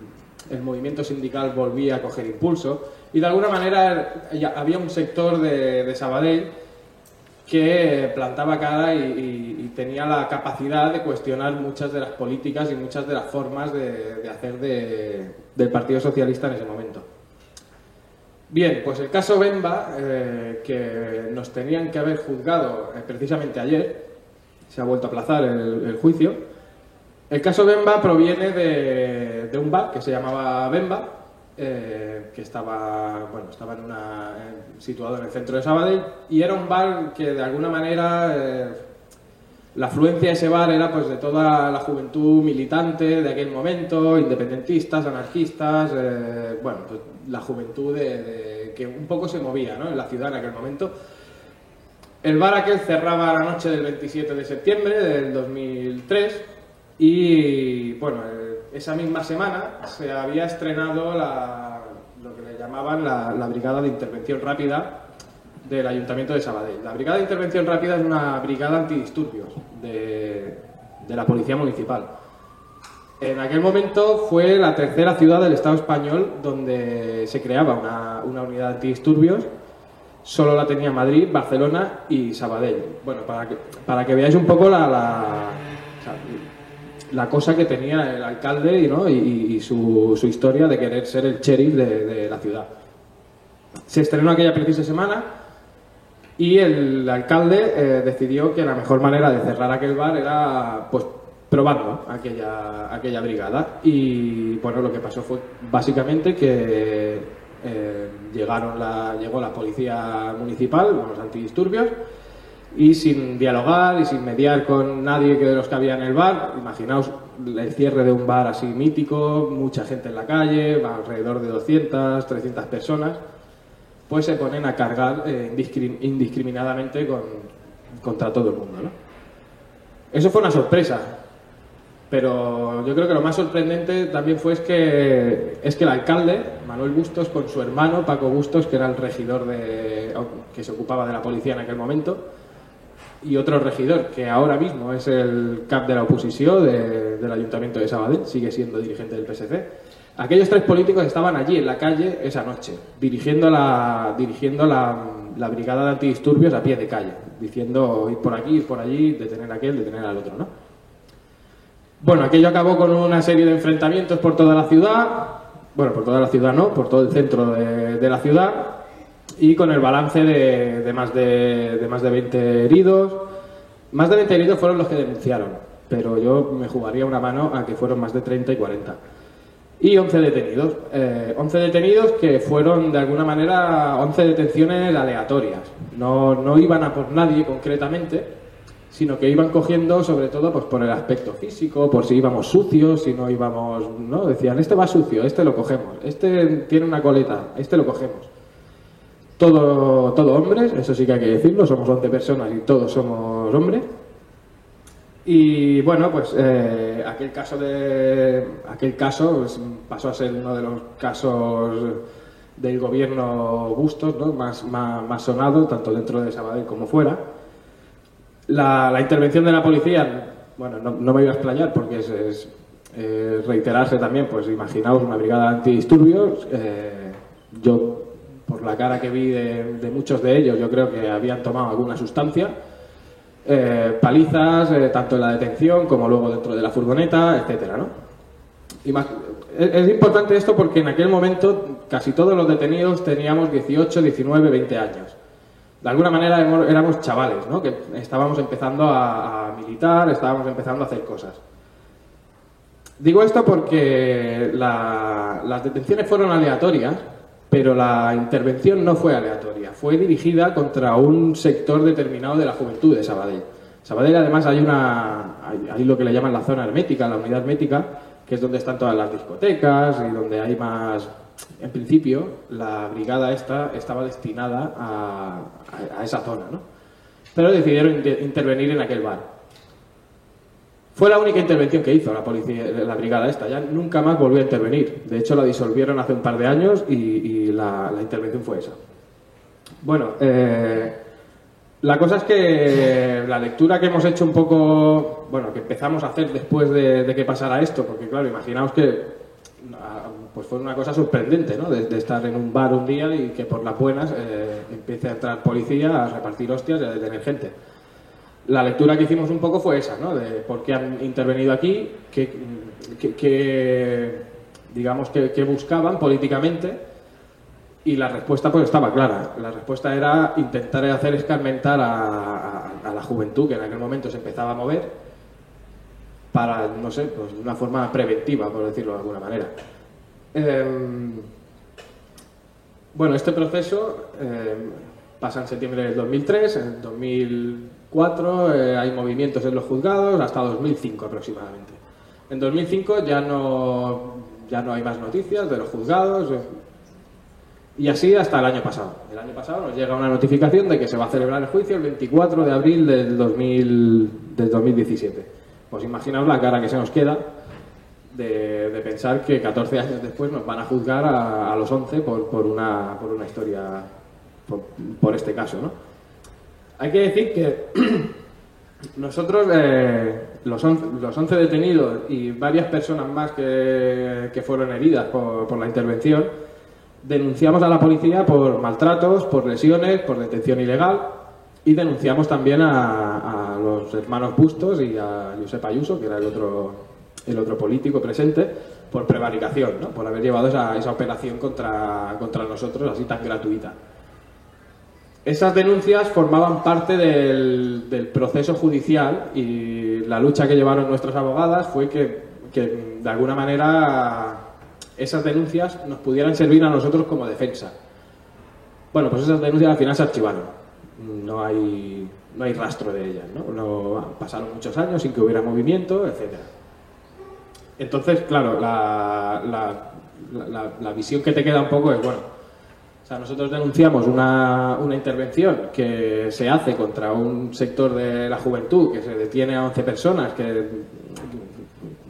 movimiento sindical volvía a coger impulso y de alguna manera había un sector de Sabadell que plantaba cara y tenía la capacidad de cuestionar muchas de las políticas y muchas de las formas de hacer del Partido Socialista en ese momento. Bien, pues el caso Bemba, que nos tenían que haber juzgado precisamente ayer, se ha vuelto a aplazar el juicio. El caso Bemba proviene de un bar que se llamaba Bemba, que estaba situado en el centro de Sabadell, y era un bar que de alguna manera la afluencia de ese bar era pues de toda la juventud militante de aquel momento, independentistas, anarquistas, pues la juventud que un poco se movía, ¿no?, en la ciudad en aquel momento. El bar aquel cerraba la noche del 27 de septiembre del 2003 y bueno, esa misma semana se había estrenado lo que le llamaban la Brigada de Intervención Rápida del Ayuntamiento de Sabadell. La Brigada de Intervención Rápida es una brigada antidisturbios de la Policía Municipal. En aquel momento fue la tercera ciudad del Estado español donde se creaba una unidad antidisturbios. Solo la tenía Madrid, Barcelona y Sabadell. Bueno, para que veáis un poco la cosa que tenía el alcalde, ¿no?, y su historia de querer ser el sheriff de la ciudad. Se estrenó aquella precisa semana y el alcalde decidió que la mejor manera de cerrar aquel bar era pues probando aquella brigada. Y bueno, lo que pasó fue básicamente que llegó la policía municipal, los antidisturbios, y sin dialogar y sin mediar con nadie de los que había en el bar. Imaginaos el cierre de un bar así mítico, mucha gente en la calle, alrededor de 200, 300 personas, pues se ponen a cargar indiscriminadamente contra todo el mundo, ¿no? Eso fue una sorpresa, pero yo creo que lo más sorprendente también fue que el alcalde, Manuel Bustos, con su hermano Paco Bustos, que era el regidor que se ocupaba de la policía en aquel momento, y otro regidor que ahora mismo es el cap de la oposición del Ayuntamiento de Sabadell, sigue siendo dirigente del PSC. Aquellos tres políticos estaban allí en la calle esa noche, dirigiendo la brigada de antidisturbios a pie de calle, diciendo ir por aquí, ir por allí, detener a aquel, detener al otro, ¿no? Bueno, aquello acabó con una serie de enfrentamientos por toda la ciudad, bueno, por toda la ciudad no, por todo el centro de la ciudad, y con el balance de más de 20 heridos. Más de 20 heridos fueron los que denunciaron, pero yo me jugaría una mano a que fueron más de 30 y 40. Y 11 detenidos. 11 detenidos que fueron, de alguna manera, 11 detenciones aleatorias. No iban a por nadie concretamente, sino que iban cogiendo, sobre todo, pues por el aspecto físico, por si íbamos sucios, si no íbamos, ¿no? Decían, este va sucio, este lo cogemos, este tiene una coleta, este lo cogemos. Todo hombres, eso sí que hay que decirlo, somos 11 personas y todos somos hombres. Y bueno, pues aquel caso pues, pasó a ser uno de los casos del gobierno Bustos, ¿no? más sonado, tanto dentro de Sabadell como fuera. La intervención de la policía, bueno, no me voy a explayar porque es reiterarse también, pues imaginaos una brigada de antidisturbios. Yo, por la cara que vi de muchos de ellos, yo creo que habían tomado alguna sustancia. Palizas, tanto en la detención como luego dentro de la furgoneta, etcétera, ¿no? Es importante esto porque en aquel momento casi todos los detenidos teníamos 18, 19, 20 años. De alguna manera éramos chavales, ¿no? Que estábamos empezando a militar, estábamos empezando a hacer cosas. Digo esto porque las detenciones fueron aleatorias, pero la intervención no fue aleatoria, fue dirigida contra un sector determinado de la juventud de Sabadell. Sabadell, además, hay lo que le llaman la zona hermética, la unidad hermética, que es donde están todas las discotecas y donde hay más... En principio, la brigada esta estaba destinada a esa zona, ¿no? Pero decidieron intervenir en aquel bar. Fue la única intervención que hizo la policía, la brigada esta, ya nunca más volvió a intervenir. De hecho, la disolvieron hace un par de años y la intervención fue esa. Bueno, la cosa es que la lectura que hemos hecho un poco, bueno, que empezamos a hacer después de que pasara esto, porque claro, imaginaos que pues fue una cosa sorprendente, ¿no? De estar en un bar un día y que por las buenas empiece a entrar policía a repartir hostias y a detener gente. La lectura que hicimos un poco fue esa, ¿no? De por qué han intervenido aquí, digamos que buscaban políticamente, y la respuesta pues estaba clara. La respuesta era intentar hacer escarmentar a la juventud que en aquel momento se empezaba a mover para, no sé, pues de una forma preventiva, por decirlo de alguna manera. Bueno, este proceso pasa en septiembre del 2003, en 2004 hay movimientos en los juzgados hasta 2005 aproximadamente. En 2005 ya no hay más noticias de los juzgados y así hasta el año pasado. El año pasado nos llega una notificación de que se va a celebrar el juicio el 24 de abril del 2017. Pues imaginaos la cara que se nos queda de pensar que 14 años después nos van a juzgar a los 11 por una historia, por este caso, ¿no? Hay que decir que nosotros, los 11 detenidos y varias personas más que fueron heridas por la intervención, denunciamos a la policía por maltratos, por lesiones, por detención ilegal, y denunciamos también a los hermanos Bustos y a Josep Ayuso, que era el otro político presente, por prevaricación, ¿no? Por haber llevado esa operación contra nosotros así tan gratuita. Esas denuncias formaban parte del proceso judicial y la lucha que llevaron nuestras abogadas fue que de alguna manera esas denuncias nos pudieran servir a nosotros como defensa. Bueno, pues esas denuncias al final se archivaron. no hay rastro de ellas, ¿no? Pasaron muchos años sin que hubiera movimiento, etc. Entonces, claro, la visión que te queda un poco es, bueno, o sea, nosotros denunciamos una intervención que se hace contra un sector de la juventud, que se detiene a 11 personas, que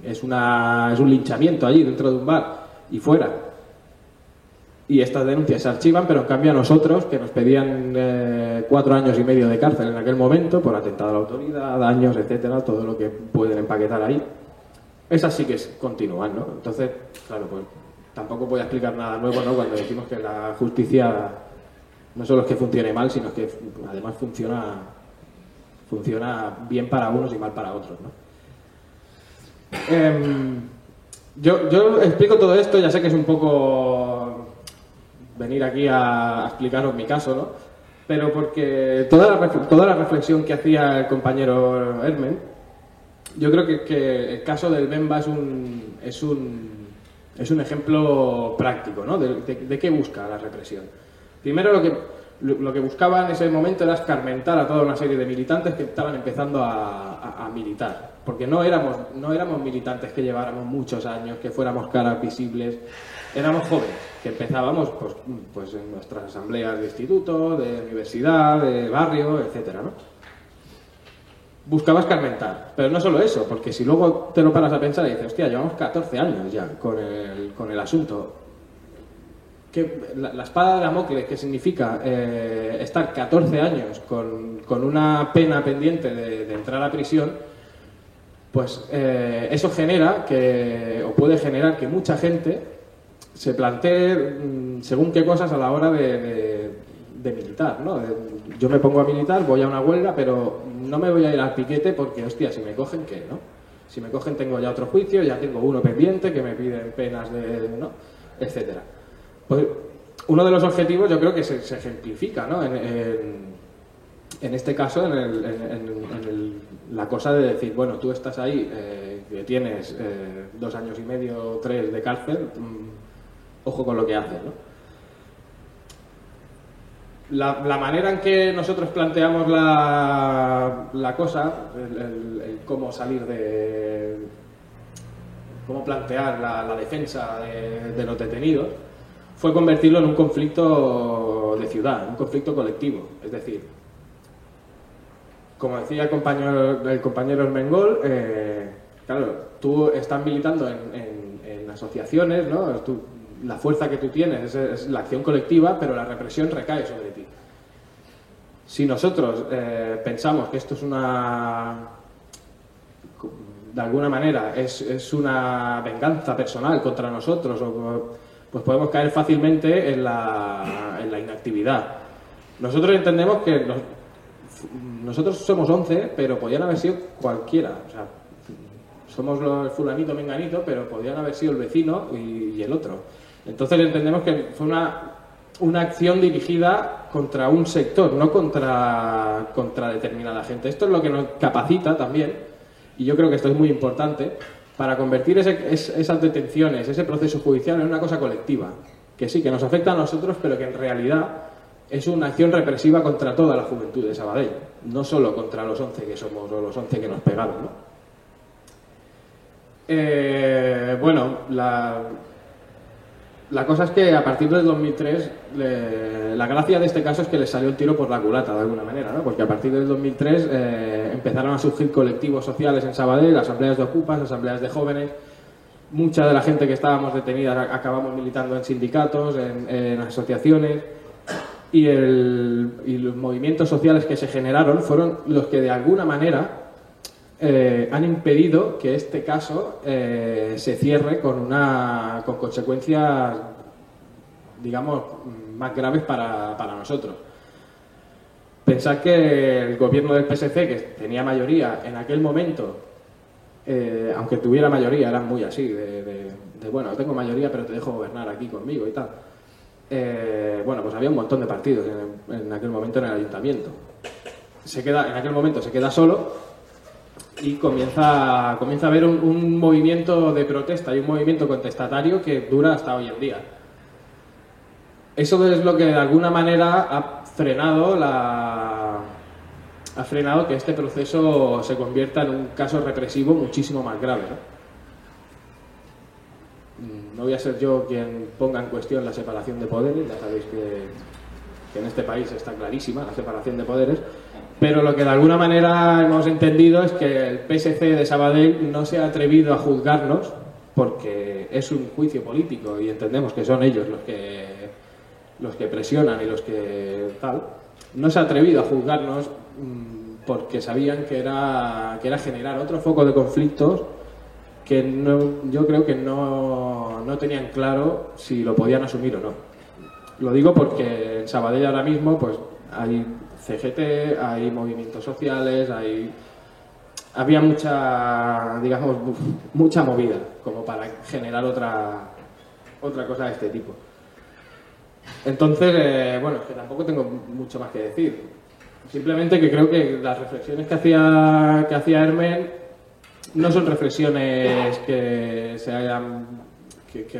es un linchamiento allí dentro de un bar y fuera. Y estas denuncias se archivan, pero en cambio a nosotros, que nos pedían 4 años y medio de cárcel en aquel momento por atentado a la autoridad, daños, etcétera, todo lo que pueden empaquetar ahí, esas sí que continúan, ¿no? Entonces, claro, pues tampoco voy a explicar nada nuevo, ¿no? Cuando decimos que la justicia no solo es que funcione mal, sino que además funciona bien para unos y mal para otros, ¿no? Yo explico todo esto, ya sé que es un poco venir aquí a explicaros mi caso, ¿no? Pero porque toda la reflexión que hacía el compañero Hermen, yo creo que el caso del Bemba es un ejemplo práctico, ¿no? De qué busca la represión. Primero, lo que buscaba en ese momento era escarmentar a toda una serie de militantes que estaban empezando a militar. Porque no éramos militantes que lleváramos muchos años, que fuéramos caras visibles. Éramos jóvenes, que empezábamos pues en nuestras asambleas de instituto, de universidad, de barrio, etcétera, ¿no? Buscaba escarmentar, pero no solo eso, porque si luego te lo paras a pensar y dices, hostia, llevamos 14 años ya con el asunto. La espada de Damocles, que significa estar 14 años con una pena pendiente de entrar a prisión, pues eso genera o puede generar que mucha gente se plantee según qué cosas a la hora de militar, ¿no? Yo me pongo a militar, voy a una huelga, pero no me voy a ir al piquete porque, hostia, si me cogen, ¿qué, no? Si me cogen tengo ya otro juicio, ya tengo uno pendiente que me piden penas ¿no? Etcétera. Pues uno de los objetivos yo creo que se ejemplifica, ¿no? En este caso, la cosa de decir, bueno, tú estás ahí, que tienes 2 años y medio, 3 de cárcel, ojo con lo que haces, ¿no? La manera en que nosotros planteamos la cosa, el cómo salir cómo plantear la defensa de los detenidos, fue convertirlo en un conflicto de ciudad, un conflicto colectivo. Es decir, como decía el compañero Hermengol, claro, tú estás militando en asociaciones, ¿no? La fuerza que tú tienes es la acción colectiva, pero la represión recae sobre ti. Si nosotros pensamos que esto es de alguna manera es una venganza personal contra nosotros, pues podemos caer fácilmente en la inactividad. Nosotros entendemos que nosotros somos 11, pero podían haber sido cualquiera. O sea, somos los fulanito, menganito, pero podían haber sido el vecino y el otro. Entonces entendemos que fue una acción dirigida contra un sector, no contra determinada gente. Esto es lo que nos capacita también, y yo creo que esto es muy importante, para convertir esas detenciones, ese proceso judicial en una cosa colectiva, que sí, que nos afecta a nosotros, pero que en realidad es una acción represiva contra toda la juventud de Sabadell, no solo contra los 11 que somos o los 11 que nos pegaron, ¿no? Bueno, la cosa es que a partir del 2003, la gracia de este caso es que les salió el tiro por la culata, de alguna manera, ¿no? Porque a partir del 2003 empezaron a surgir colectivos sociales en Sabadell, asambleas de ocupas, asambleas de jóvenes. Mucha de la gente que estábamos detenidas acabamos militando en sindicatos, en asociaciones, y los movimientos sociales que se generaron fueron los que de alguna manera han impedido que este caso se cierre con consecuencias, digamos, más graves para nosotros. Pensad que el gobierno del PSC, que tenía mayoría en aquel momento, aunque tuviera mayoría, eran muy así, de bueno, tengo mayoría pero te dejo gobernar aquí conmigo y tal. Bueno, pues había un montón de partidos en aquel momento en el ayuntamiento. En aquel momento se queda solo y comienza a haber un movimiento de protesta y un movimiento contestatario que dura hasta hoy en día. Eso es lo que de alguna manera ha frenado que este proceso se convierta en un caso represivo muchísimo más grave, ¿no? No voy a ser yo quien ponga en cuestión la separación de poderes, ya sabéis que en este país está clarísima la separación de poderes, pero lo que de alguna manera hemos entendido es que el PSC de Sabadell no se ha atrevido a juzgarnos porque es un juicio político y entendemos que son ellos los que presionan y los que tal. No se ha atrevido a juzgarnos porque sabían que era generar otro foco de conflictos que yo creo que no tenían claro si lo podían asumir o no. Lo digo porque en Sabadell ahora mismo pues hay CGT, hay movimientos sociales, había mucha movida como para generar otra cosa de este tipo. Entonces, bueno, es que tampoco tengo mucho más que decir. Simplemente que creo que las reflexiones que hacía Hermen no son reflexiones que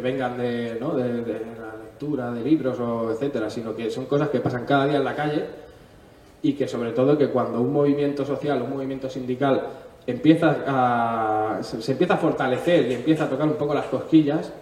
vengan de la lectura de libros o etcétera, sino que son cosas que pasan cada día en la calle y que sobre todo que cuando un movimiento social, un movimiento sindical se empieza a fortalecer y empieza a tocar un poco las cosquillas,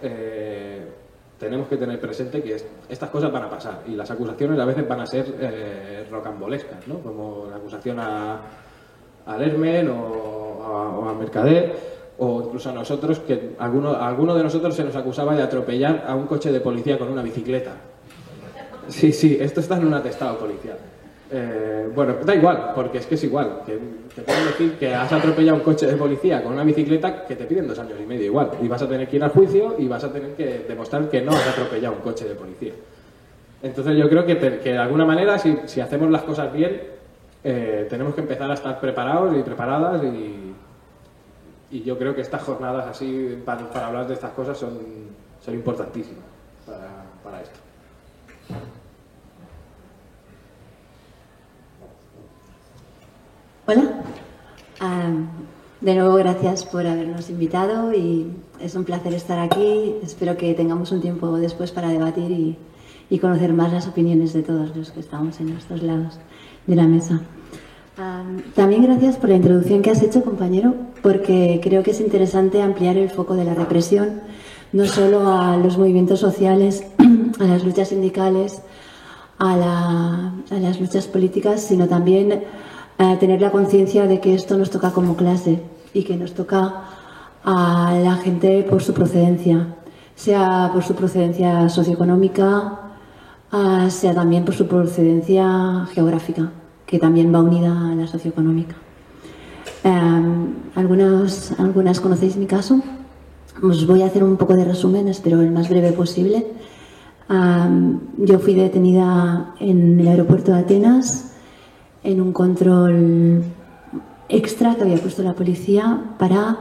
tenemos que tener presente que estas cosas van a pasar y las acusaciones a veces van a ser rocambolescas, ¿no? Como la acusación al Hermen o a Mercader, o incluso a nosotros, que alguno de nosotros se nos acusaba de atropellar a un coche de policía con una bicicleta. Sí, esto está en un atestado policial. Bueno, da igual, porque es que es igual. Que te pueden decir que has atropellado un coche de policía con una bicicleta, que te piden 2 años y medio igual. Y vas a tener que ir al juicio y vas a tener que demostrar que no has atropellado un coche de policía. Entonces yo creo que de alguna manera, si hacemos las cosas bien, tenemos que empezar a estar preparados y preparadas y yo creo que estas jornadas así para hablar de estas cosas son importantísimas para esto. Hola. De nuevo, gracias por habernos invitado y es un placer estar aquí. Espero que tengamos un tiempo después para debatir y conocer más las opiniones de todos los que estamos en estos lados de la mesa. También gracias por la introducción que has hecho, compañero, porque creo que es interesante ampliar el foco de la represión, no solo a los movimientos sociales, a las luchas sindicales, a las luchas políticas, sino también tener la conciencia de que esto nos toca como clase y que nos toca a la gente por su procedencia, sea por su procedencia socioeconómica, sea también por su procedencia geográfica, que también va unida a la socioeconómica. Algunas conocéis mi caso. Os voy a hacer un poco de resumen, espero el más breve posible. Yo fui detenida en el aeropuerto de Atenas en un control extra que había puesto la policía para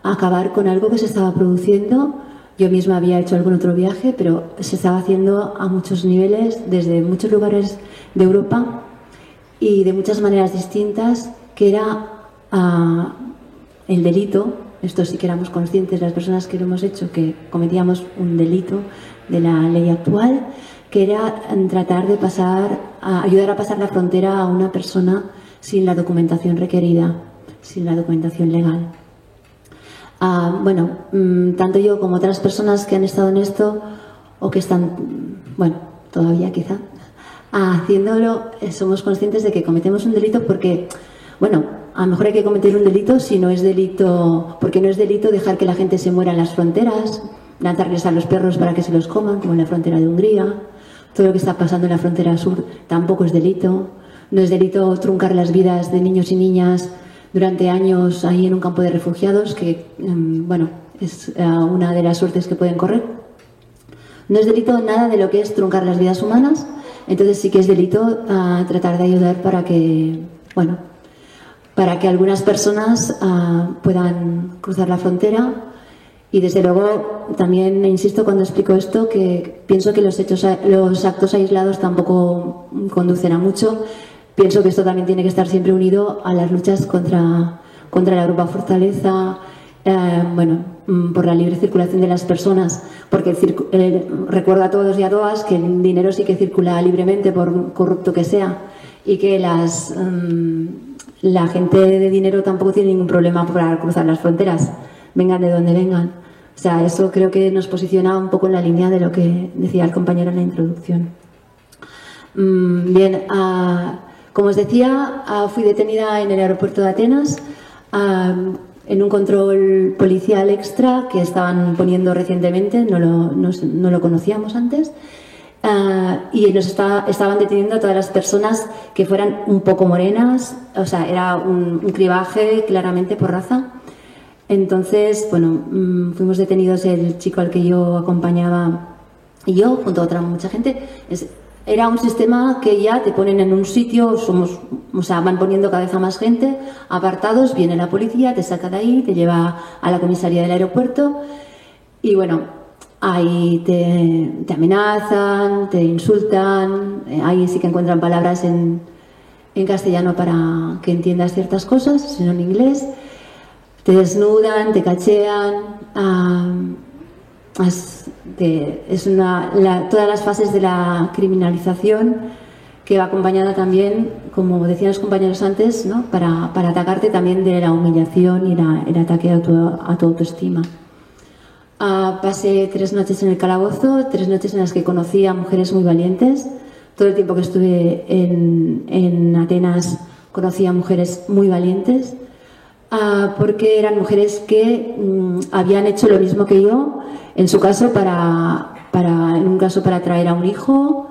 acabar con algo que se estaba produciendo. Yo misma había hecho algún otro viaje, pero se estaba haciendo a muchos niveles, desde muchos lugares de Europa y de muchas maneras distintas, que era el delito. Esto sí que éramos conscientes, las personas que lo hemos hecho, que cometíamos un delito de la ley actual, que era tratar de ayudar a pasar la frontera a una persona sin la documentación requerida, sin la documentación legal. Tanto yo como otras personas que han estado en esto o que están, todavía quizá, haciéndolo, somos conscientes de que cometemos un delito porque, a lo mejor hay que cometer un delito si no es delito, porque no es delito dejar que la gente se muera en las fronteras, lanzarles a los perros para que se los coman, como en la frontera de Hungría. Todo lo que está pasando en la frontera sur tampoco es delito. No es delito truncar las vidas de niños y niñas durante años ahí en un campo de refugiados, que, es una de las suertes que pueden correr. No es delito nada de lo que es truncar las vidas humanas, entonces sí que es delito tratar de ayudar para que algunas personas puedan cruzar la frontera. Y desde luego también insisto cuando explico esto que pienso que los actos aislados tampoco conducen a mucho. Pienso que esto también tiene que estar siempre unido a las luchas contra la Europa Fortaleza, por la libre circulación de las personas, porque recuerdo a todos y a todas que el dinero sí que circula libremente, por corrupto que sea, y que la gente de dinero tampoco tiene ningún problema para cruzar las fronteras, vengan de donde vengan. O sea, eso creo que nos posiciona un poco en la línea de lo que decía el compañero en la introducción. Bien, como os decía, fui detenida en el aeropuerto de Atenas en un control policial extra que estaban poniendo recientemente, no lo conocíamos antes, y estaban deteniendo a todas las personas que fueran un poco morenas, o sea, era un cribaje claramente por raza. Entonces, bueno, fuimos detenidos el chico al que yo acompañaba y yo, junto a otra mucha gente. Era un sistema que ya te ponen en un sitio, van poniendo cada vez a más gente, apartados, viene la policía, te saca de ahí, te lleva a la comisaría del aeropuerto y bueno, ahí te amenazan, te insultan, ahí sí que encuentran palabras en castellano para que entiendas ciertas cosas, sino en inglés. Te desnudan, te cachean, todas las fases de la criminalización que va acompañada también, como decían los compañeros antes, ¿no? para atacarte también de la humillación y el ataque a tu autoestima. Pasé 3 noches en el calabozo, 3 noches en las que conocí a mujeres muy valientes. Todo el tiempo que estuve en Atenas conocí a mujeres muy valientes. Porque eran mujeres que habían hecho lo mismo que yo, en su caso en un caso para traer a un hijo.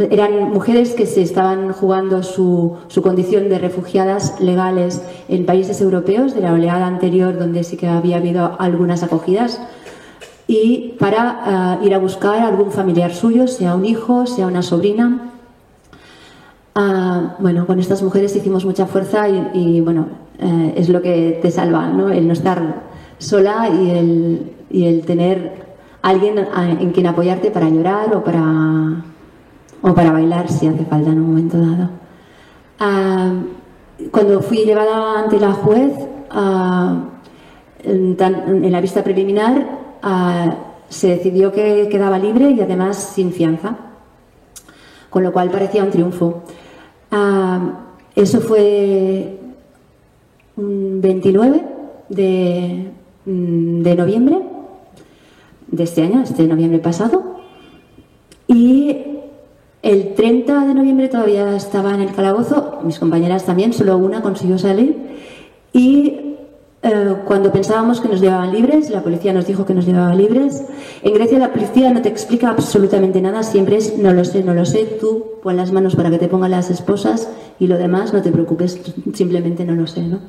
Eran mujeres que se estaban jugando su condición de refugiadas legales en países europeos de la oleada anterior, donde sí que había habido algunas acogidas, y para ir a buscar a algún familiar suyo, sea un hijo, sea una sobrina. Con estas mujeres hicimos mucha fuerza y es lo que te salva, ¿no? El no estar sola y el tener alguien en quien apoyarte para llorar o para bailar si hace falta en un momento dado. Cuando fui llevada ante la juez, en la vista preliminar, se decidió que quedaba libre y además sin fianza, con lo cual parecía un triunfo. Eso fue un 29 de noviembre de este año, este noviembre pasado, y el 30 de noviembre todavía estaba en el calabozo, mis compañeras también, solo una consiguió salir, y cuando pensábamos que nos llevaban libres, la policía nos dijo que nos llevaba libres. En Grecia la policía no te explica absolutamente nada, siempre es no lo sé, tú pon las manos para que te pongan las esposas y lo demás no te preocupes, simplemente no lo sé, ¿no?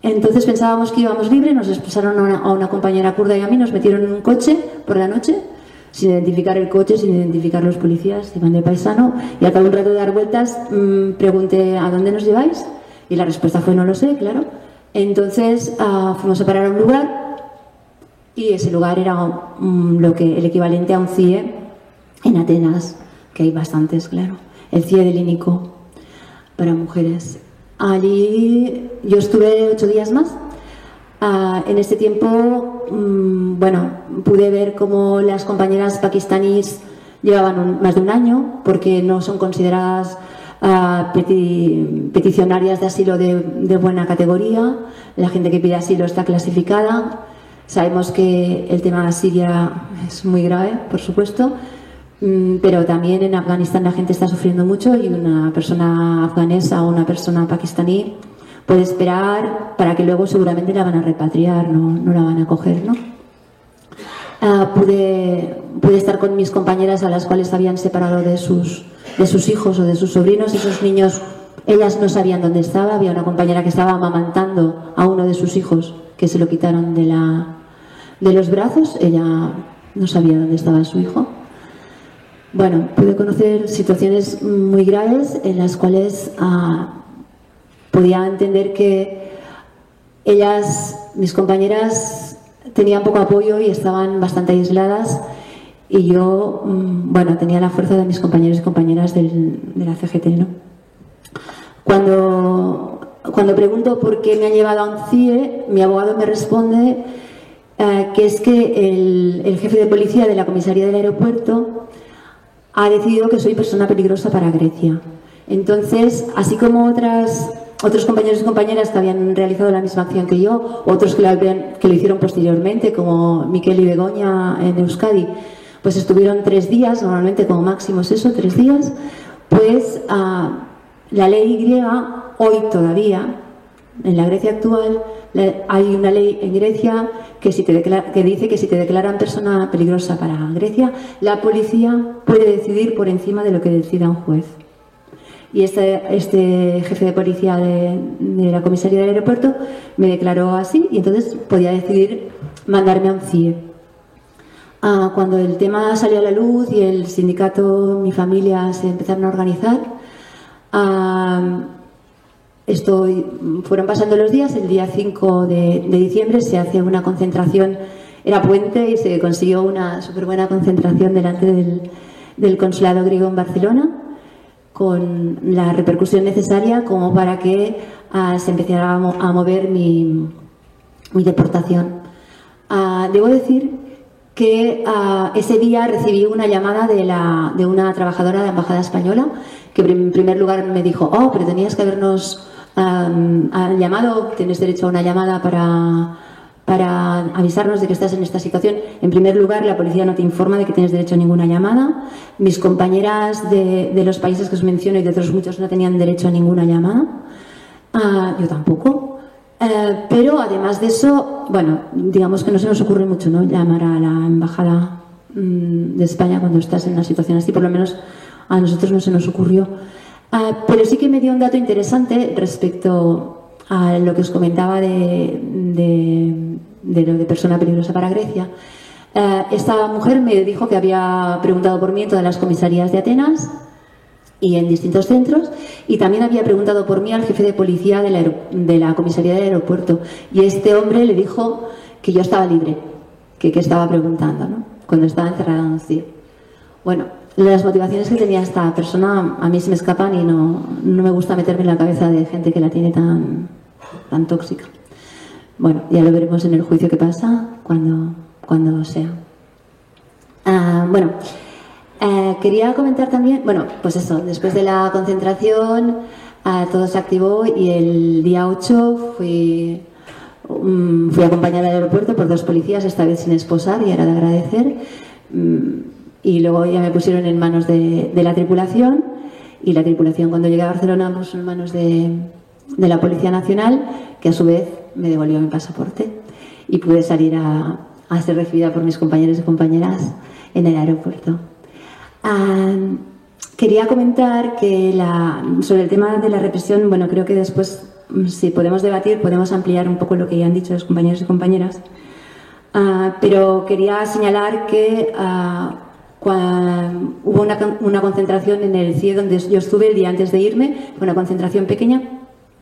Entonces pensábamos que íbamos libres, nos expulsaron a una compañera kurda y a mí, nos metieron en un coche por la noche, sin identificar el coche, sin identificar los policías, iban de paisano, y al cabo de un rato de dar vueltas pregunté ¿a dónde nos lleváis? Y la respuesta fue no lo sé, claro. Entonces fuimos a parar a un lugar y ese lugar era el equivalente a un CIE en Atenas, que hay bastantes, claro. El CIE de Línico para mujeres. Allí yo estuve 8 días más. En este tiempo, pude ver cómo las compañeras pakistaníes llevaban más de un año, porque no son consideradas peticionarias de asilo de buena categoría. La gente que pide asilo está clasificada. Sabemos que el tema de Siria es muy grave, por supuesto, pero también en Afganistán la gente está sufriendo mucho y una persona afganesa o una persona pakistaní puede esperar para que luego seguramente la van a repatriar, no la van a coger, ¿no? Pude estar con mis compañeras a las cuales habían separado de sus hijos o de sus sobrinos. Esos niños, ellas no sabían dónde estaba. Había una compañera que estaba amamantando a uno de sus hijos, que se lo quitaron de los brazos. Ella no sabía dónde estaba su hijo. Pude conocer situaciones muy graves en las cuales podía entender que ellas, mis compañeras, tenían poco apoyo y estaban bastante aisladas, y yo tenía la fuerza de mis compañeros y compañeras de la CGT, ¿no? Cuando cuando pregunto por qué me han llevado a un CIE, mi abogado me responde que es que el jefe de policía de la comisaría del aeropuerto ha decidido que soy persona peligrosa para Grecia. Entonces, así como otros compañeros y compañeras que habían realizado la misma acción que yo, otros que lo hicieron posteriormente, como Miquel y Begoña en Euskadi, pues estuvieron 3 días, normalmente como máximo es eso, 3 días, pues la ley griega, hoy todavía, en la Grecia actual, hay una ley en Grecia que dice que si te declaran persona peligrosa para Grecia, la policía puede decidir por encima de lo que decida un juez. Y este jefe de policía de la comisaría del aeropuerto me declaró así y entonces podía decidir mandarme a un CIE. Cuando el tema salió a la luz y el sindicato, mi familia se empezaron a organizar, fueron pasando los días. El día 5 de diciembre se hace una concentración, era puente y se consiguió una súper buena concentración delante del consulado griego en Barcelona, con la repercusión necesaria como para que se empezara a mover mi deportación. Debo decir que ese día recibí una llamada de una trabajadora de la Embajada Española que en primer lugar me dijo: oh, pero tenías que habernos llamado, tienes derecho a una llamada para avisarnos de que estás en esta situación. En primer lugar, la policía no te informa de que tienes derecho a ninguna llamada. Mis compañeras de los países que os menciono y de otros muchos no tenían derecho a ninguna llamada. Yo tampoco. Pero además de eso, bueno, digamos que no se nos ocurre mucho, ¿no?, llamar a la Embajada de España cuando estás en una situación así. Por lo menos a nosotros no se nos ocurrió. Pero sí que me dio un dato interesante respecto a lo que os comentaba de lo de persona peligrosa para Grecia. Esta mujer me dijo que había preguntado por mí en todas las comisarías de Atenas y en distintos centros, y también había preguntado por mí al jefe de policía de la comisaría del aeropuerto, y este hombre le dijo que yo estaba libre, que estaba preguntando, ¿no?, cuando estaba encerrada en un CIE. Bueno, las motivaciones que tenía esta persona a mí se me escapan y no me gusta meterme en la cabeza de gente que la tiene tan tóxica. Bueno, ya lo veremos en el juicio que pasa cuando sea. Quería comentar también, bueno, pues eso, después de la concentración todo se activó y el día 8 fui acompañada al aeropuerto por 2 policías, esta vez sin esposar, y era de agradecer. Y luego ya me pusieron en manos de la tripulación, y la tripulación, cuando llegué a Barcelona, me puso en manos de la Policía Nacional, que a su vez me devolvió mi pasaporte y pude salir a ser recibida por mis compañeros y compañeras en el aeropuerto. Quería comentar que sobre el tema de la represión, bueno, creo que después, si podemos debatir, podemos ampliar un poco lo que ya han dicho los compañeros y compañeras. Pero quería señalar que hubo una concentración en el CIE donde yo estuve el día antes de irme, fue una concentración pequeña,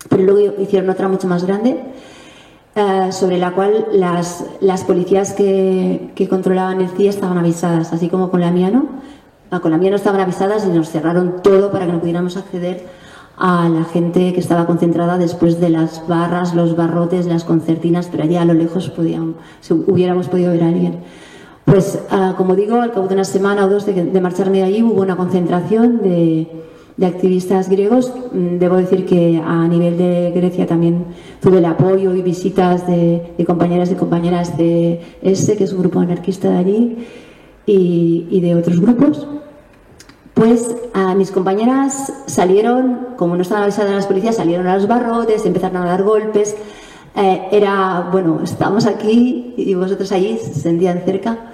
pero luego hicieron otra mucho más grande, sobre la cual las policías que controlaban el CIE estaban avisadas, así como con la mía no. Con la mía no estaban avisadas y nos cerraron todo para que no pudiéramos acceder a la gente que estaba concentrada después de las barras, los barrotes, las concertinas, pero allá a lo lejos si hubiéramos podido ver a alguien. Pues, como digo, al cabo de una semana o 2 de marcharme de allí, hubo una concentración de activistas griegos. Debo decir que a nivel de Grecia también tuve el apoyo y visitas de compañeras y compañeras de ESE, que es un grupo anarquista de allí, y de otros grupos. Pues mis compañeras salieron, como no estaban avisadas las policías, salieron a los barrotes, empezaron a dar golpes. Bueno, estamos aquí y vosotros allí, se sentían cerca.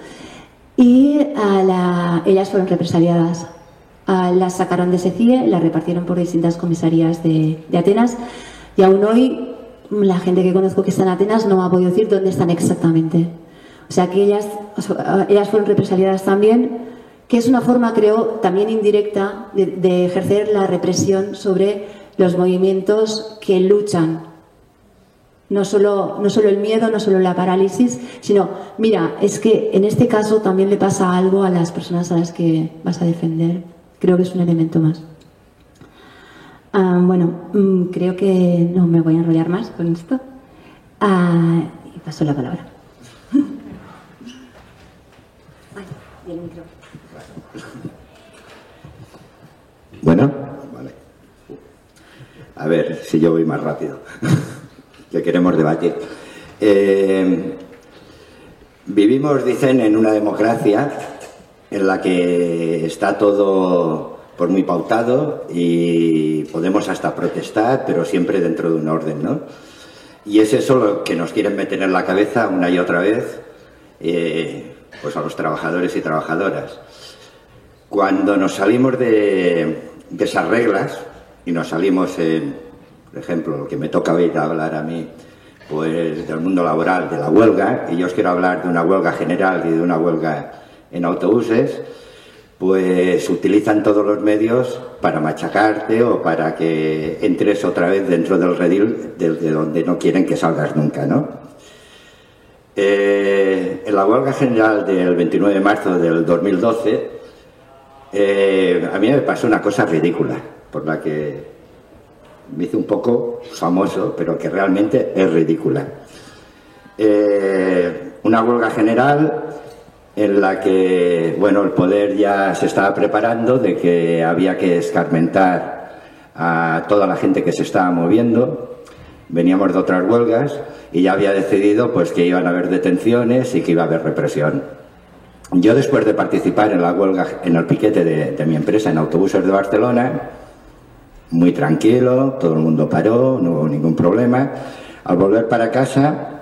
Y ellas fueron represaliadas. Las sacaron de ese CIE, las repartieron por distintas comisarías de Atenas, y aún hoy la gente que conozco que está en Atenas no me ha podido decir dónde están exactamente. O sea que ellas fueron represaliadas también, que es una forma, creo, también indirecta de ejercer la represión sobre los movimientos que luchan. No solo el miedo, no solo la parálisis, sino, mira, es que en este caso también le pasa algo a las personas a las que vas a defender. Creo que es un elemento más. Bueno, creo que no me voy a enrollar más con esto. Y paso la palabra. Ay, el micro. Bueno, vale. A ver si yo voy más rápido, que queremos debatir. Vivimos, dicen, en una democracia en la que está todo por muy pautado y podemos hasta protestar, pero siempre dentro de un orden, ¿no? Y es eso lo que nos quieren meter en la cabeza una y otra vez, pues a los trabajadores y trabajadoras. Cuando nos salimos de esas reglas y nos salimos, por ejemplo, lo que me toca hoy hablar a mí, pues del mundo laboral, de la huelga, y yo os quiero hablar de una huelga general y de una huelga en autobuses, pues utilizan todos los medios para machacarte o para que entres otra vez dentro del redil desde donde no quieren que salgas nunca, ¿no? En la huelga general del 29 de marzo del 2012, a mí me pasó una cosa ridícula, por la que me hice un poco famoso, pero que realmente es ridícula. Una huelga general en la que, bueno, el poder ya se estaba preparando de que había que escarmentar a toda la gente que se estaba moviendo. Veníamos de otras huelgas y ya había decidido pues que iban a haber detenciones y que iba a haber represión. Yo, después de participar en la huelga, en el piquete de mi empresa en autobuses de Barcelona, muy tranquilo, todo el mundo paró, no hubo ningún problema. Al volver para casa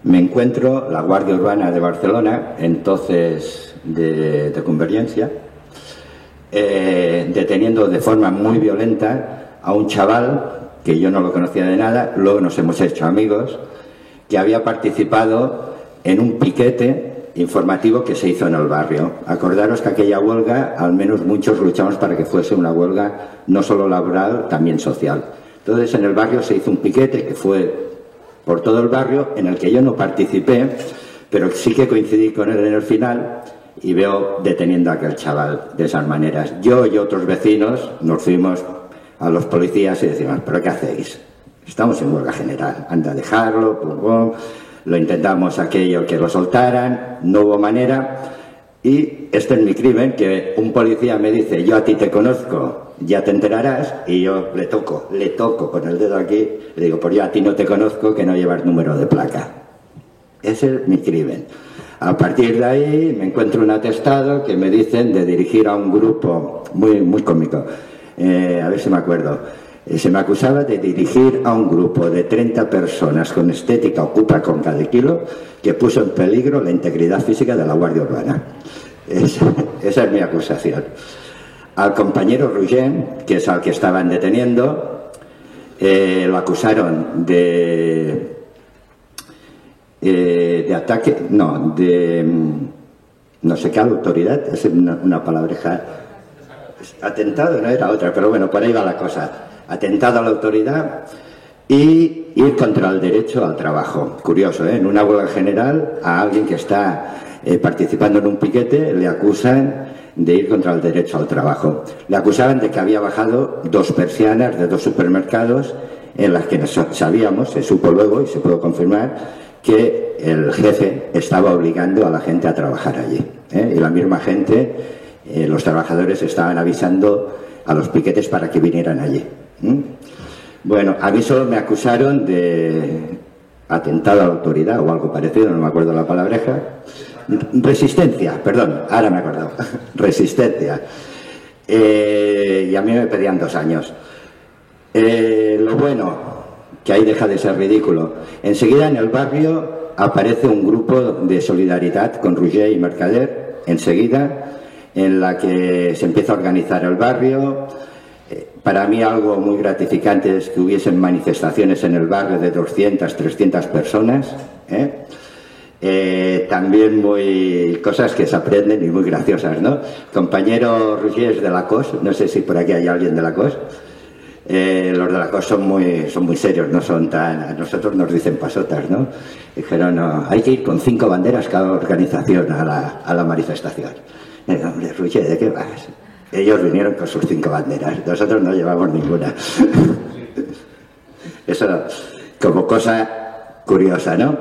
me encuentro la Guardia Urbana de Barcelona, entonces de Convergencia, deteniendo de forma muy violenta a un chaval que yo no lo conocía de nada, luego nos hemos hecho amigos, que había participado en un piquete informativo que se hizo en el barrio. Acordaros que aquella huelga, al menos muchos luchamos para que fuese una huelga no solo laboral, también social. Entonces en el barrio se hizo un piquete que fue por todo el barrio, en el que yo no participé, pero sí que coincidí con él en el final y veo deteniendo a aquel chaval de esas maneras. Yo y otros vecinos nos fuimos a los policías y decimos, ¿pero qué hacéis? Estamos en huelga general, anda a dejarlo, pum, pum. Lo intentamos aquello que lo soltaran, no hubo manera. Y este es mi crimen, que un policía me dice, yo a ti te conozco, ya te enterarás, y yo le toco con el dedo aquí, le digo, pues yo a ti no te conozco, que no llevas número de placa. Ese es mi crimen. A partir de ahí me encuentro un atestado que me dicen de dirigir a un grupo muy cómico. A ver si me acuerdo. Se me acusaba de dirigir a un grupo de 30 personas con estética ocupa con cada kilo, que puso en peligro la integridad física de la Guardia Urbana. Esa es mi acusación. Al compañero Roger, que es al que estaban deteniendo, lo acusaron de ataque, no, de no sé qué a la autoridad, es una palabreja. Atentado no era otra, pero bueno, por ahí va la cosa. Atentado a la autoridad y ir contra el derecho al trabajo. Curioso, ¿eh? En una huelga general a alguien que está participando en un piquete le acusan de ir contra el derecho al trabajo. Le acusaban de que había bajado 2 persianas de 2 supermercados en las que sabíamos, se supo luego y se pudo confirmar, que el jefe estaba obligando a la gente a trabajar allí. Y la misma gente, los trabajadores estaban avisando a los piquetes para que vinieran allí. Bueno, a mí solo me acusaron de atentado a la autoridad o algo parecido, no me acuerdo la palabreja. Resistencia, perdón, ahora me he acordado. Resistencia. Y a mí me pedían 2 años. Lo bueno, que ahí deja de ser ridículo. Enseguida en el barrio aparece un grupo de solidaridad con Roger y Mercader, enseguida, en la que se empieza a organizar el barrio. Para mí algo muy gratificante es que hubiesen manifestaciones en el barrio de 200, 300 personas. También cosas que se aprenden y muy graciosas, ¿no? Compañero Roger es de la COS, no sé si por aquí hay alguien de la COS. Los de la COS son muy serios, no son tan... A nosotros nos dicen pasotas, ¿no? Dijeron, no, hay que ir con 5 banderas cada organización a la manifestación. Hombre, Roger, ¿de qué vas? Ellos vinieron con sus 5 banderas, nosotros no llevamos ninguna. Eso como cosa curiosa, ¿no?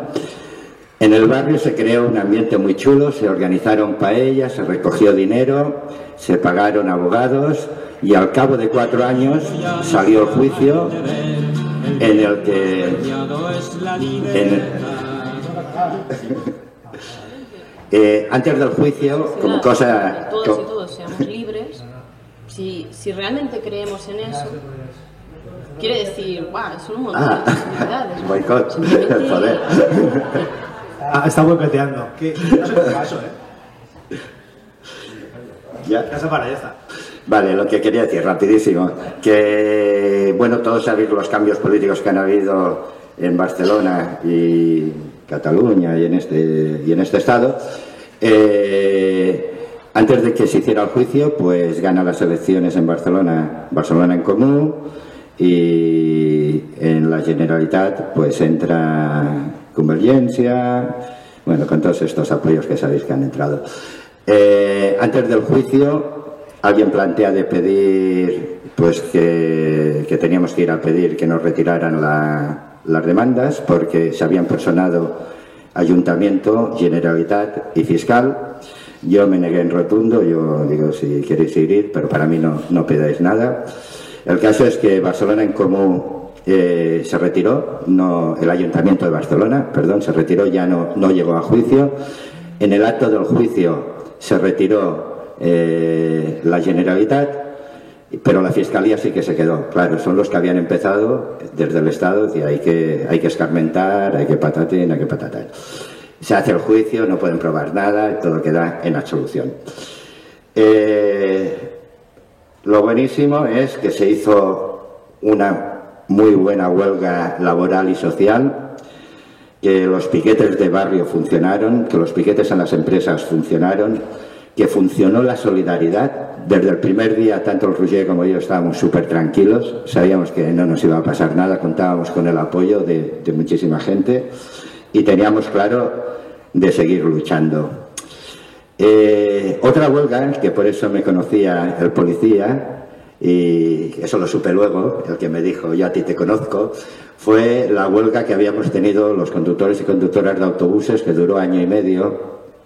En el barrio se creó un ambiente muy chulo, se organizaron paellas, se recogió dinero, se pagaron abogados y al cabo de 4 años salió el juicio en el que... antes del juicio, como cosa... Todos y todos seamos libres, si realmente creemos en eso, quiere decir, ¡guau! Son un montón de posibilidades. Boicot, joder. Está boicoteando. No sé qué paso, Ya. Ya se para, ya está. Vale, lo que quería decir, rapidísimo, que, bueno, todos sabéis los cambios políticos que han habido en Barcelona y Cataluña y en este estado. Antes de que se hiciera el juicio, pues gana las elecciones en Barcelona en Comú, y en la Generalitat pues entra Convergencia, bueno, con todos estos apoyos que sabéis que han entrado. Antes del juicio alguien plantea de pedir, pues que teníamos que ir a pedir que nos retiraran las demandas, porque se habían personado Ayuntamiento, Generalitat y Fiscal. Yo me negué en rotundo, yo digo, si queréis ir, pero para mí no pedáis nada. El caso es que Barcelona en Comú se retiró, el Ayuntamiento de Barcelona, perdón, se retiró, ya no llegó a juicio. En el acto del juicio se retiró la Generalitat, pero la Fiscalía sí que se quedó. Claro, son los que habían empezado desde el Estado, y hay que escarmentar, hay que patatín, hay que patatán. Se hace el juicio, no pueden probar nada, todo queda en absolución. Lo buenísimo es que se hizo una muy buena huelga laboral y social, que los piquetes de barrio funcionaron, que los piquetes en las empresas funcionaron, que funcionó la solidaridad. Desde el primer día, tanto el Roger como yo estábamos súper tranquilos, sabíamos que no nos iba a pasar nada, contábamos con el apoyo de muchísima gente y teníamos claro de seguir luchando. Otra huelga, que por eso me conocía el policía, y eso lo supe luego, el que me dijo, yo a ti te conozco, fue la huelga que habíamos tenido los conductores y conductoras de autobuses, que duró 1 año y medio,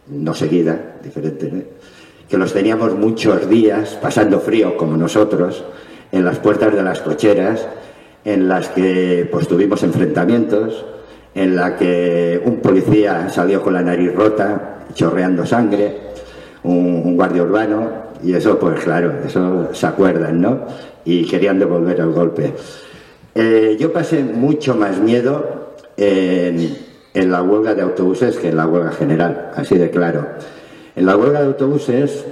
no seguida, diferente, ¿eh? Que los teníamos muchos días pasando frío como nosotros, en las puertas de las cocheras, en las que pues tuvimos enfrentamientos, en la que un policía salió con la nariz rota, chorreando sangre, un guardia urbano, y eso pues claro, eso se acuerdan, ¿no? Y querían devolver el golpe. Yo pasé mucho más miedo en la huelga de autobuses que en la huelga general, así de claro. En la huelga de autobuses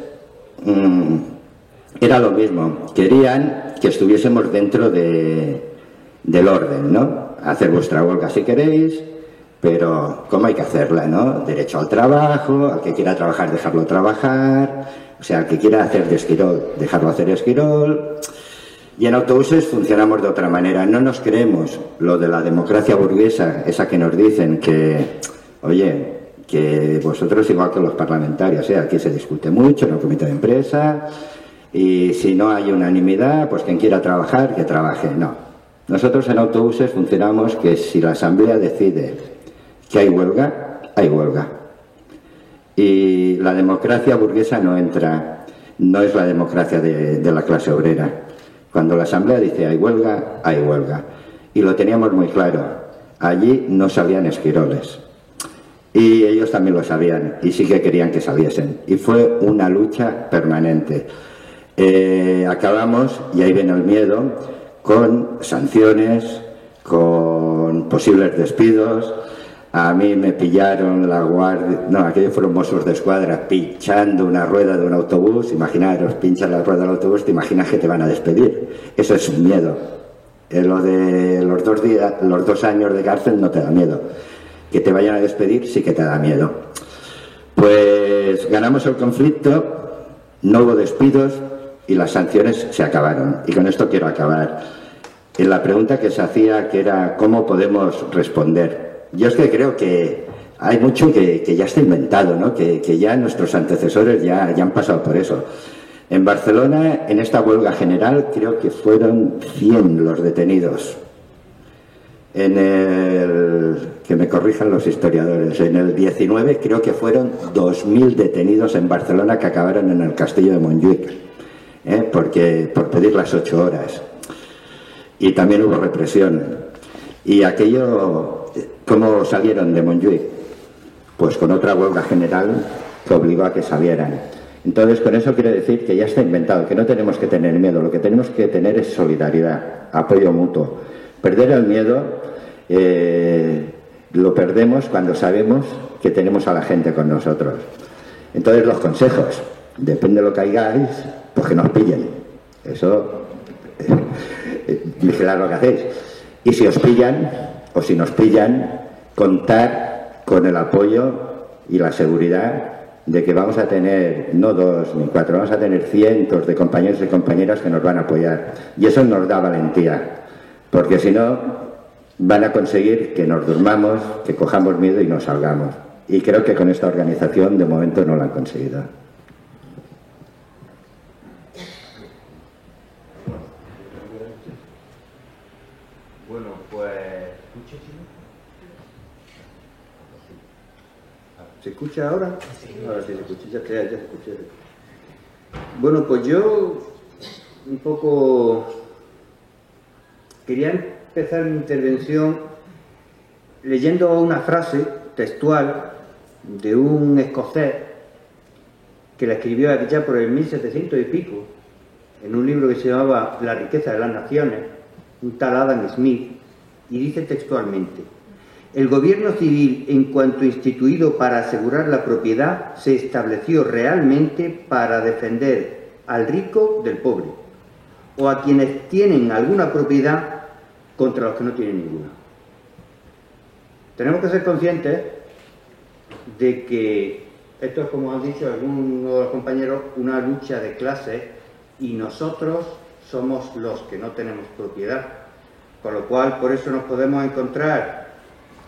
era lo mismo, querían que estuviésemos dentro del orden, ¿no? Hacer vuestra huelga si queréis, pero ¿cómo hay que hacerla, no? Derecho al trabajo, al que quiera trabajar, dejarlo trabajar, o sea, al que quiera hacer de esquirol, dejarlo hacer esquirol. Y en autobuses funcionamos de otra manera, no nos creemos lo de la democracia burguesa, esa que nos dicen que, oye, que vosotros igual que los parlamentarios, aquí se discute mucho en el comité de empresa, y si no hay unanimidad, pues quien quiera trabajar, que trabaje. No. Nosotros en autobuses funcionamos que si la asamblea decide que hay huelga, hay huelga. Y la democracia burguesa no entra, no es la democracia de la clase obrera. Cuando la asamblea dice hay huelga, hay huelga. Y lo teníamos muy claro, allí no salían esquiroles. Y ellos también lo sabían, y sí que querían que saliesen. Y fue una lucha permanente. Acabamos, y ahí viene el miedo, con sanciones, con posibles despidos. A mí me pillaron la guardia, no, aquellos fueron Mossos de Escuadra pinchando una rueda de un autobús. Imaginaros, pinchan la rueda del autobús, te imaginas que te van a despedir. Eso es un miedo. Lo de los 2 años de cárcel no te da miedo. Que te vayan a despedir sí que te da miedo. Pues ganamos el conflicto, no hubo despidos y las sanciones se acabaron. Y con esto quiero acabar. En la pregunta que se hacía, que era ¿cómo podemos responder? Yo es que creo que hay mucho que ya está inventado, ¿no? Que ya nuestros antecesores ya han pasado por eso. En Barcelona, en esta huelga general, creo que fueron 100 los detenidos. Que me corrijan los historiadores, en el 19 creo que fueron 2000 detenidos en Barcelona que acabaron en el castillo de Montjuic, por pedir las 8 horas. Y también hubo represión. Y aquello, ¿cómo salieron de Montjuic? Pues con otra huelga general que obligó a que salieran. Entonces, con eso quiero decir que ya está inventado, que no tenemos que tener miedo, lo que tenemos que tener es solidaridad, apoyo mutuo. Perder el miedo lo perdemos cuando sabemos que tenemos a la gente con nosotros. Entonces, los consejos, depende de lo que hagáis, pues que nos pillen. Eso, vigilar lo que hacéis. Y si os pillan, o si nos pillan, contar con el apoyo y la seguridad de que vamos a tener, no 2 ni 4, vamos a tener cientos de compañeros y compañeras que nos van a apoyar. Y eso nos da valentía, porque si no, van a conseguir que nos durmamos, que cojamos miedo y nos salgamos. Y creo que con esta organización, de momento, no lo han conseguido. Bueno, pues... ¿Se escucha ahora? Ahora sí se escucha, ya se escucha. Bueno, pues yo un poco quería empezar mi intervención leyendo una frase textual de un escocés que la escribió allá por el 1700 y pico, en un libro que se llamaba La riqueza de las naciones, un tal Adam Smith, y dice textualmente: el gobierno civil, en cuanto instituido para asegurar la propiedad, se estableció realmente para defender al rico del pobre, o a quienes tienen alguna propiedad contra los que no tienen ninguna. Tenemos que ser conscientes de que esto es, como han dicho algunos de los compañeros, una lucha de clases, y nosotros somos los que no tenemos propiedad, con lo cual por eso nos podemos encontrar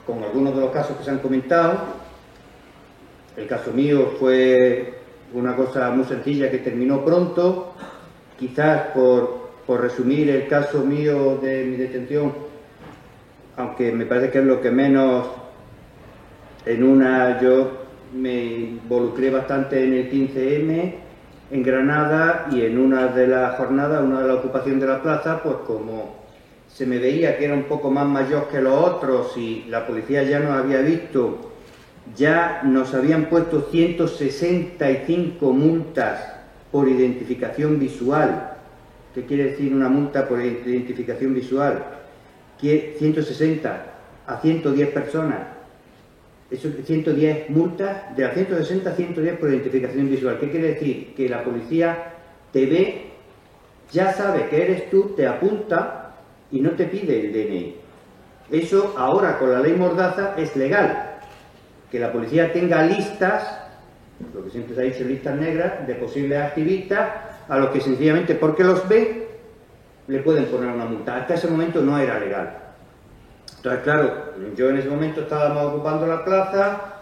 con algunos de los casos que se han comentado. El caso mío fue una cosa muy sencilla que terminó pronto. Quizás por resumir el caso mío de mi detención, aunque me parece que es lo que menos, yo me involucré bastante en el 15M en Granada, y en una de las jornadas, una de la ocupación de la plaza, pues como se me veía que era un poco más mayor que los otros y la policía ya nos había visto, ya nos habían puesto 165 multas por identificación visual. ¿Qué quiere decir una multa por identificación visual? 160 a 110 personas. Eso, 110 multas, de las 160 a 110 por identificación visual. ¿Qué quiere decir? Que la policía te ve, ya sabe que eres tú, te apunta y no te pide el DNI. Eso ahora con la ley Mordaza es legal. Que la policía tenga listas, lo que siempre se ha dicho, listas negras, de posibles activistas, a los que sencillamente porque los ve, le pueden poner una multa. Hasta ese momento no era legal. Entonces, claro, yo en ese momento estábamos ocupando la plaza,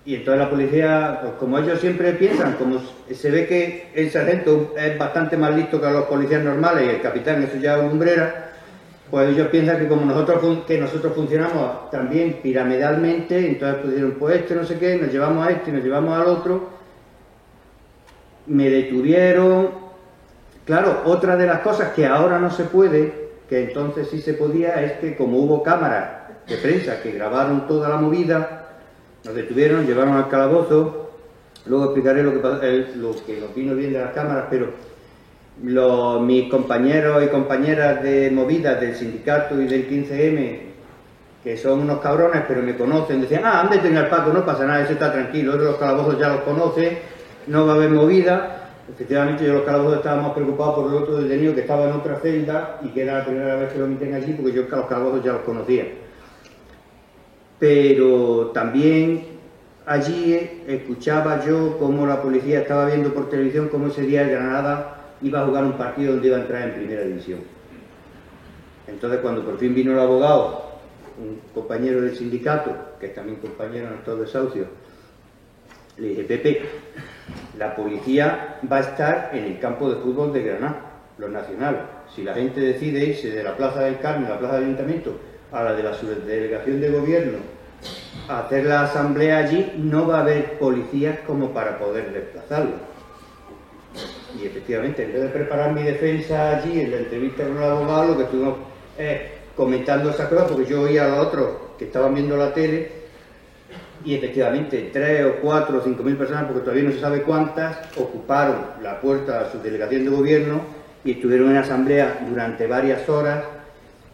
y entonces la policía, pues como ellos siempre piensan, como se ve que el sargento es bastante más listo que los policías normales y el capitán, eso ya es lumbrera, pues ellos piensan que como nosotros funcionamos también piramidalmente, entonces pues dijeron, pues no sé qué, nos llevamos a este, nos llevamos al otro. Me detuvieron. Claro, otra de las cosas que ahora no se puede, que entonces sí se podía, es que como hubo cámaras de prensa que grabaron toda la movida, nos detuvieron, nos llevaron al calabozo. Luego explicaré lo que nos vino bien de las cámaras, pero mis compañeros y compañeras de movidas del sindicato y del 15M, que son unos cabrones, pero me conocen, decían, ándate en el Paco, no pasa nada, ese está tranquilo, los calabozos ya los conoce, no va a haber movida. Efectivamente, yo en los calabozos estaba más preocupado por el otro detenido que estaba en otra celda y que era la primera vez que lo meten allí, porque yo los calabozos ya los conocía. Pero también allí escuchaba yo cómo la policía estaba viendo por televisión cómo ese día el Granada iba a jugar un partido donde iba a entrar en primera división. Entonces, cuando por fin vino el abogado, un compañero del sindicato, que es también compañero en todo desahucio, le dije, Pepe, la policía va a estar en el campo de fútbol de Granada, los nacionales. Si la gente decide irse de la Plaza del Carmen, la Plaza del Ayuntamiento, a la de la subdelegación de gobierno, a hacer la asamblea allí, no va a haber policías como para poder desplazarlo. Y efectivamente, en vez de preparar mi defensa allí, en la entrevista con el abogado, lo que estuvimos comentando esas cosas, porque yo oía a los otros que estaban viendo la tele, y efectivamente 3 o 4 o 5.000 personas, porque todavía no se sabe cuántas, ocuparon la puerta a su delegación de gobierno y estuvieron en asamblea durante varias horas,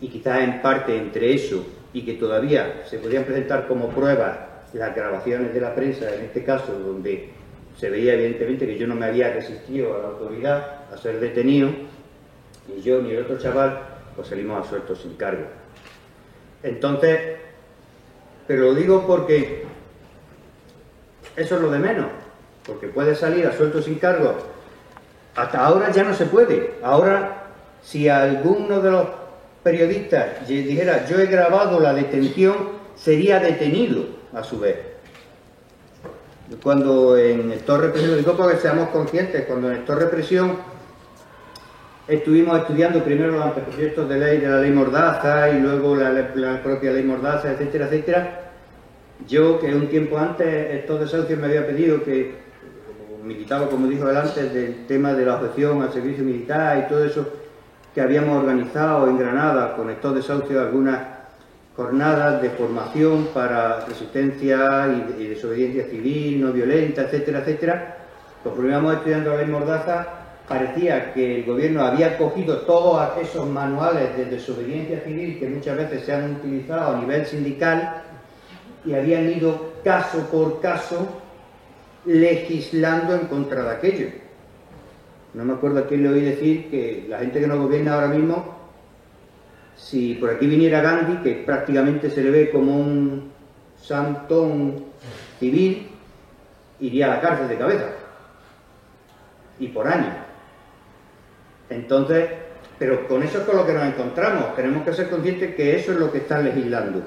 y quizás en parte entre eso y que todavía se podían presentar como pruebas las grabaciones de la prensa, en este caso, donde se veía evidentemente que yo no me había resistido a la autoridad a ser detenido, ni yo ni el otro chaval, pues salimos absueltos sin cargo. Entonces, pero lo digo porque eso es lo de menos, porque puede salir absuelto sin cargo. Hasta ahora ya no se puede. Ahora, si alguno de los periodistas dijera yo he grabado la detención, sería detenido a su vez. Cuando en Stop Represión, lo digo porque seamos conscientes, cuando en Stop Represión estuvimos estudiando primero los anteproyectos de ley de la ley Mordaza y luego la propia ley Mordaza, etcétera, etcétera, yo que un tiempo antes Stop Desahucios me había pedido que, militaba, como dijo él antes, del tema de la objeción al servicio militar y todo eso, que habíamos organizado en Granada con Stop Desahucios algunas jornadas de formación para resistencia y desobediencia civil, no violenta, etcétera, etcétera. Conforme íbamos estudiando la ley Mordaza, parecía que el gobierno había cogido todos esos manuales de desobediencia civil que muchas veces se han utilizado a nivel sindical y habían ido caso por caso legislando en contra de aquello. No me acuerdo a quién le oí decir que la gente que nos gobierna ahora mismo, si por aquí viniera Gandhi, que prácticamente se le ve como un santón civil, iría a la cárcel de cabeza. Y por años. Entonces, pero con eso es con lo que nos encontramos. Tenemos que ser conscientes que eso es lo que están legislando.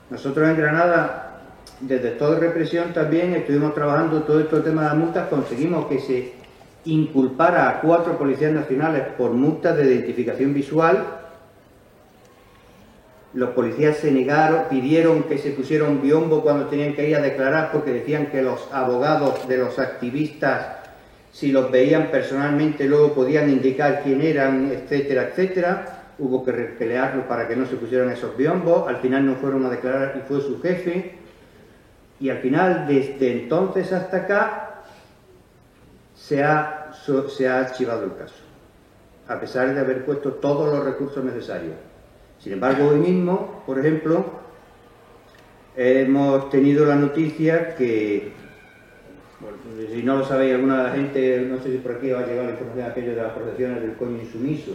Nosotros en Granada, desde Stop Represión también estuvimos trabajando todo este tema de las multas, conseguimos que se inculpara a 4 policías nacionales por multas de identificación visual. Los policías se negaron, pidieron que se pusiera un biombo cuando tenían que ir a declarar porque decían que los abogados de los activistas, si los veían personalmente, luego podían indicar quién eran, etcétera, etcétera. Hubo que pelearlo para que no se pusieran esos biombos. Al final no fueron a declarar y fue su jefe. Y al final, desde entonces hasta acá, se ha archivado el caso, a pesar de haber puesto todos los recursos necesarios. Sin embargo, hoy mismo, por ejemplo, hemos tenido la noticia que, bueno, si no lo sabéis, alguna de la gente, no sé si por aquí va a llegar la información aquello de las protecciones del coño insumiso,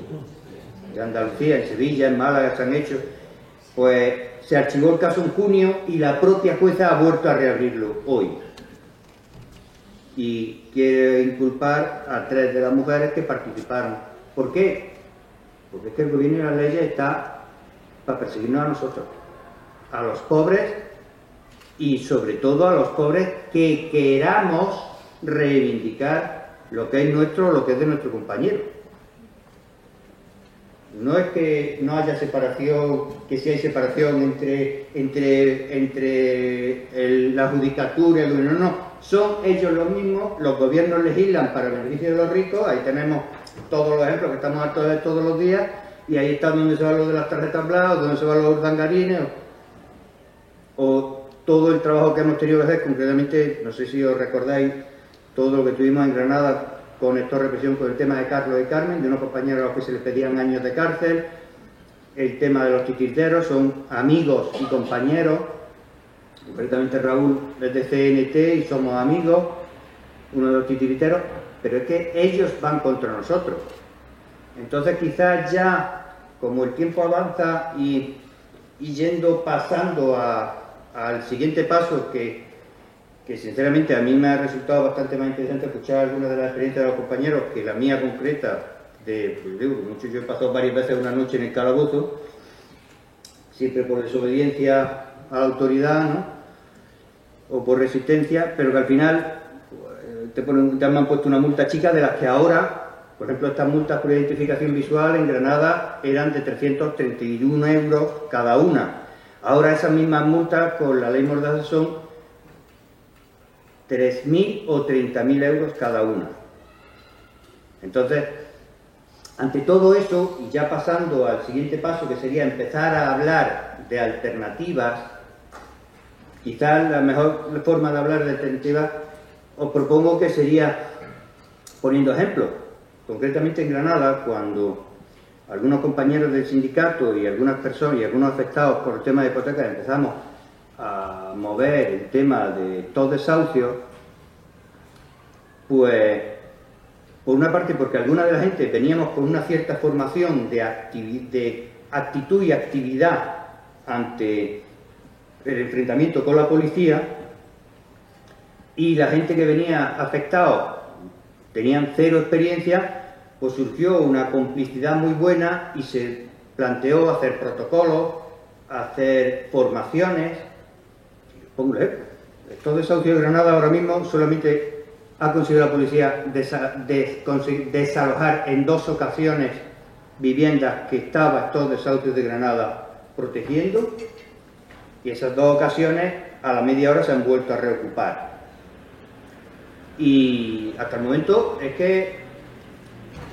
de Andalucía, en Sevilla, en Málaga, se han hecho, pues se archivó el caso en junio y la propia jueza ha vuelto a reabrirlo hoy. Y quiere inculpar a 3 de las mujeres que participaron. ¿Por qué? Porque es que el gobierno y las leyes está para perseguirnos a nosotros, a los pobres y sobre todo a los pobres que queramos reivindicar lo que es nuestro, lo que es de nuestro compañero. No es que no haya separación, que si hay separación entre la judicatura y el gobierno, no, son ellos los mismos, los gobiernos legislan para el beneficio de los ricos, ahí tenemos todos los ejemplos que estamos hartos de ver todos los días, y ahí está donde se va lo de las tarjetas blancas, donde se va los urdangarines, o todo el trabajo que hemos tenido que hacer, concretamente, no sé si os recordáis, todo lo que tuvimos en Granada con Stop Represión, con el tema de Carlos y Carmen, de unos compañeros a los que se les pedían años de cárcel, el tema de los titiriteros, son amigos y compañeros, concretamente Raúl es de CNT y somos amigos, uno de los titiriteros, pero es que ellos van contra nosotros. Entonces quizás ya, como el tiempo avanza y pasando al siguiente paso, que sinceramente a mí me ha resultado bastante más interesante escuchar algunas de las experiencias de los compañeros que la mía concreta, yo he pasado varias veces una noche en el calabozo, siempre por desobediencia a la autoridad, ¿no? O por resistencia, pero que al final ya me han puesto una multa chica de las que ahora, por ejemplo, estas multas por identificación visual en Granada eran de 331 euros cada una. Ahora esas mismas multas con la ley Mordaza son 3.000 o 30.000 euros cada una. Entonces, ante todo eso, y ya pasando al siguiente paso, que sería empezar a hablar de alternativas, quizás la mejor forma de hablar de alternativas, os propongo que sería poniendo ejemplos. Concretamente en Granada, cuando algunos compañeros del sindicato y algunas personas y algunos afectados por el tema de hipotecas empezamos a mover el tema de estos desahucios, pues por una parte porque alguna de la gente veníamos con una cierta formación de actitud y actividad ante el enfrentamiento con la policía, y la gente que venía afectado tenían cero experiencia, pues surgió una complicidad muy buena y se planteó hacer protocolos, hacer formaciones. Pongo un ejemplo. Estos desahucios de Granada ahora mismo solamente ha conseguido la policía desalojar en 2 ocasiones viviendas que estaban estos desahucios de Granada protegiendo, y esas 2 ocasiones a la media hora se han vuelto a reocupar. Y hasta el momento es que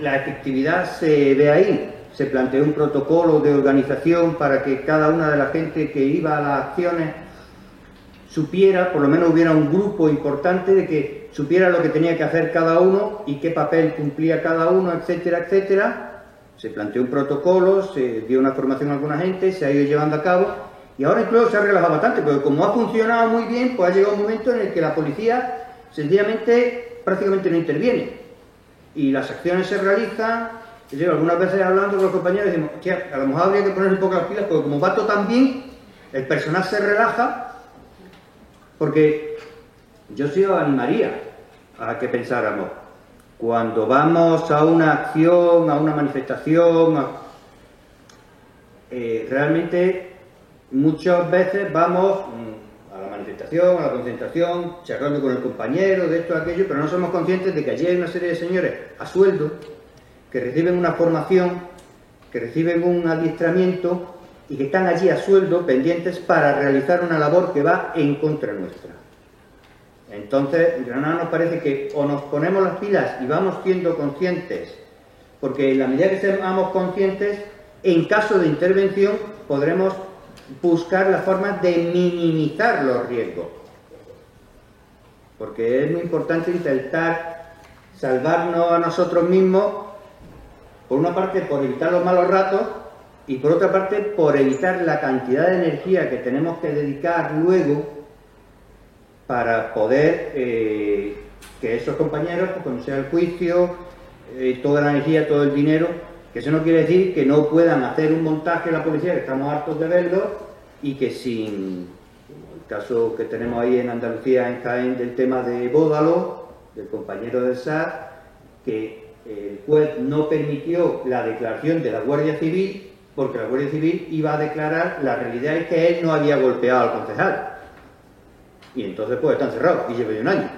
la efectividad se ve ahí. Se planteó un protocolo de organización para que cada una de la gente que iba a las acciones supiera, por lo menos hubiera un grupo importante de que supiera lo que tenía que hacer cada uno y qué papel cumplía cada uno, etcétera, etcétera. Se planteó un protocolo, se dio una formación a alguna gente, se ha ido llevando a cabo, y ahora incluso se ha relajado bastante, porque como ha funcionado muy bien, pues ha llegado un momento en el que la policía sencillamente prácticamente no interviene y las acciones se realizan. Yo algunas veces hablando con los compañeros decimos, a lo mejor habría que poner un poco las pilas, porque como va todo tan bien, el personal se relaja, porque yo sí os animaría a que pensáramos, cuando vamos a una acción, a una manifestación, realmente muchas veces vamos a la manifestación, a la concentración, charlando con el compañero, de esto, de aquello, pero no somos conscientes de que allí hay una serie de señores a sueldo que reciben una formación, que reciben un adiestramiento y que están allí a sueldo pendientes para realizar una labor que va en contra nuestra. Entonces, en Granada nos parece que o nos ponemos las pilas y vamos siendo conscientes, porque en la medida que seamos conscientes, en caso de intervención podremos buscar la forma de minimizar los riesgos, porque es muy importante intentar salvarnos a nosotros mismos, por una parte por evitar los malos ratos y por otra parte por evitar la cantidad de energía que tenemos que dedicar luego para poder que esos compañeros, pues, cuando sea el juicio, toda la energía, todo el dinero, que eso no quiere decir que no puedan hacer un montaje la policía, que estamos hartos de verlo, y que sin, como el caso que tenemos ahí en Andalucía, en Jaén, del tema de Bódalo, del compañero del SAR, que el juez no permitió la declaración de la Guardia Civil, porque la Guardia Civil iba a declarar, la realidad es que él no había golpeado al concejal. Y entonces pues están cerrados, y lleva 1 año.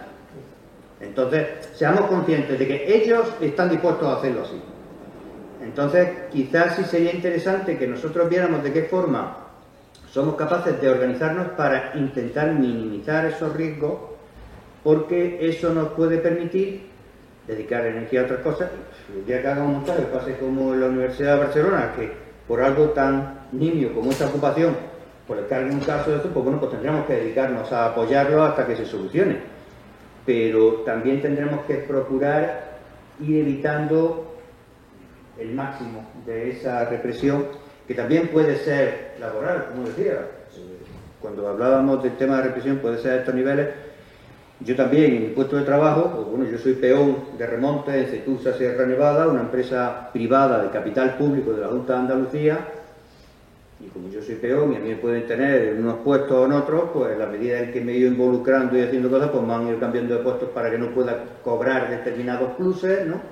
Entonces, seamos conscientes de que ellos están dispuestos a hacerlo así. Entonces, quizás sí sería interesante que nosotros viéramos de qué forma somos capaces de organizarnos para intentar minimizar esos riesgos, porque eso nos puede permitir dedicar energía a otras cosas. El día que haga un montaje, pase como en la Universidad de Barcelona, que por algo tan nimio como esta ocupación, por estar en un caso de esto, pues bueno, pues tendremos que dedicarnos a apoyarlo hasta que se solucione. Pero también tendremos que procurar ir evitando el máximo de esa represión, que también puede ser laboral, como decía. Cuando hablábamos del tema de represión, puede ser a estos niveles. Yo también, en mi puesto de trabajo, pues bueno, yo soy peón de remonte en Cetusa Sierra Nevada, una empresa privada de capital público de la Junta de Andalucía, y como yo soy peón y a mí me pueden tener en unos puestos o en otros, pues a la medida en que me he ido involucrando y haciendo cosas, pues me han ido cambiando de puestos para que no pueda cobrar determinados pluses, ¿no?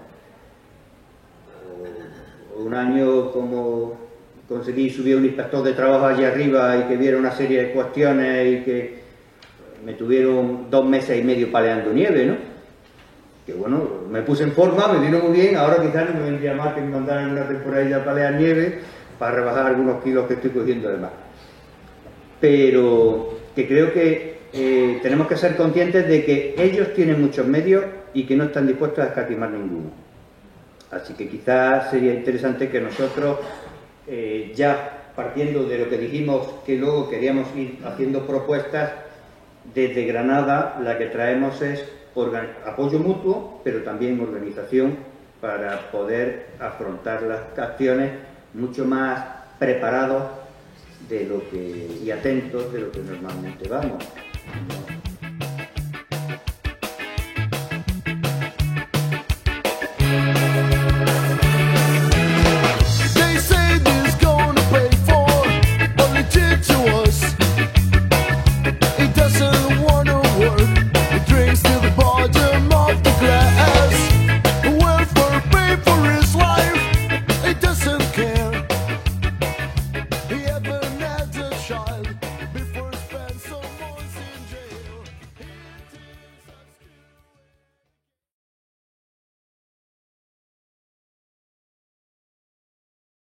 O un año como conseguí subir un inspector de trabajo allí arriba y que viera una serie de cuestiones y que me tuvieron 2 meses y medio paleando nieve, ¿no? que bueno, me puse en forma, me vino muy bien, ahora quizás no me vendría mal que me mandaran una temporadilla para palear nieve, para rebajar algunos kilos que estoy cogiendo además. Pero que creo que tenemos que ser conscientes de que ellos tienen muchos medios y que no están dispuestos a escatimar ninguno. Así que quizás sería interesante que nosotros, ya partiendo de lo que dijimos, que luego queríamos ir haciendo propuestas, desde Granada la que traemos es apoyo mutuo, pero también organización para poder afrontar las acciones mucho más preparados de lo que, y atentos de lo que normalmente vamos.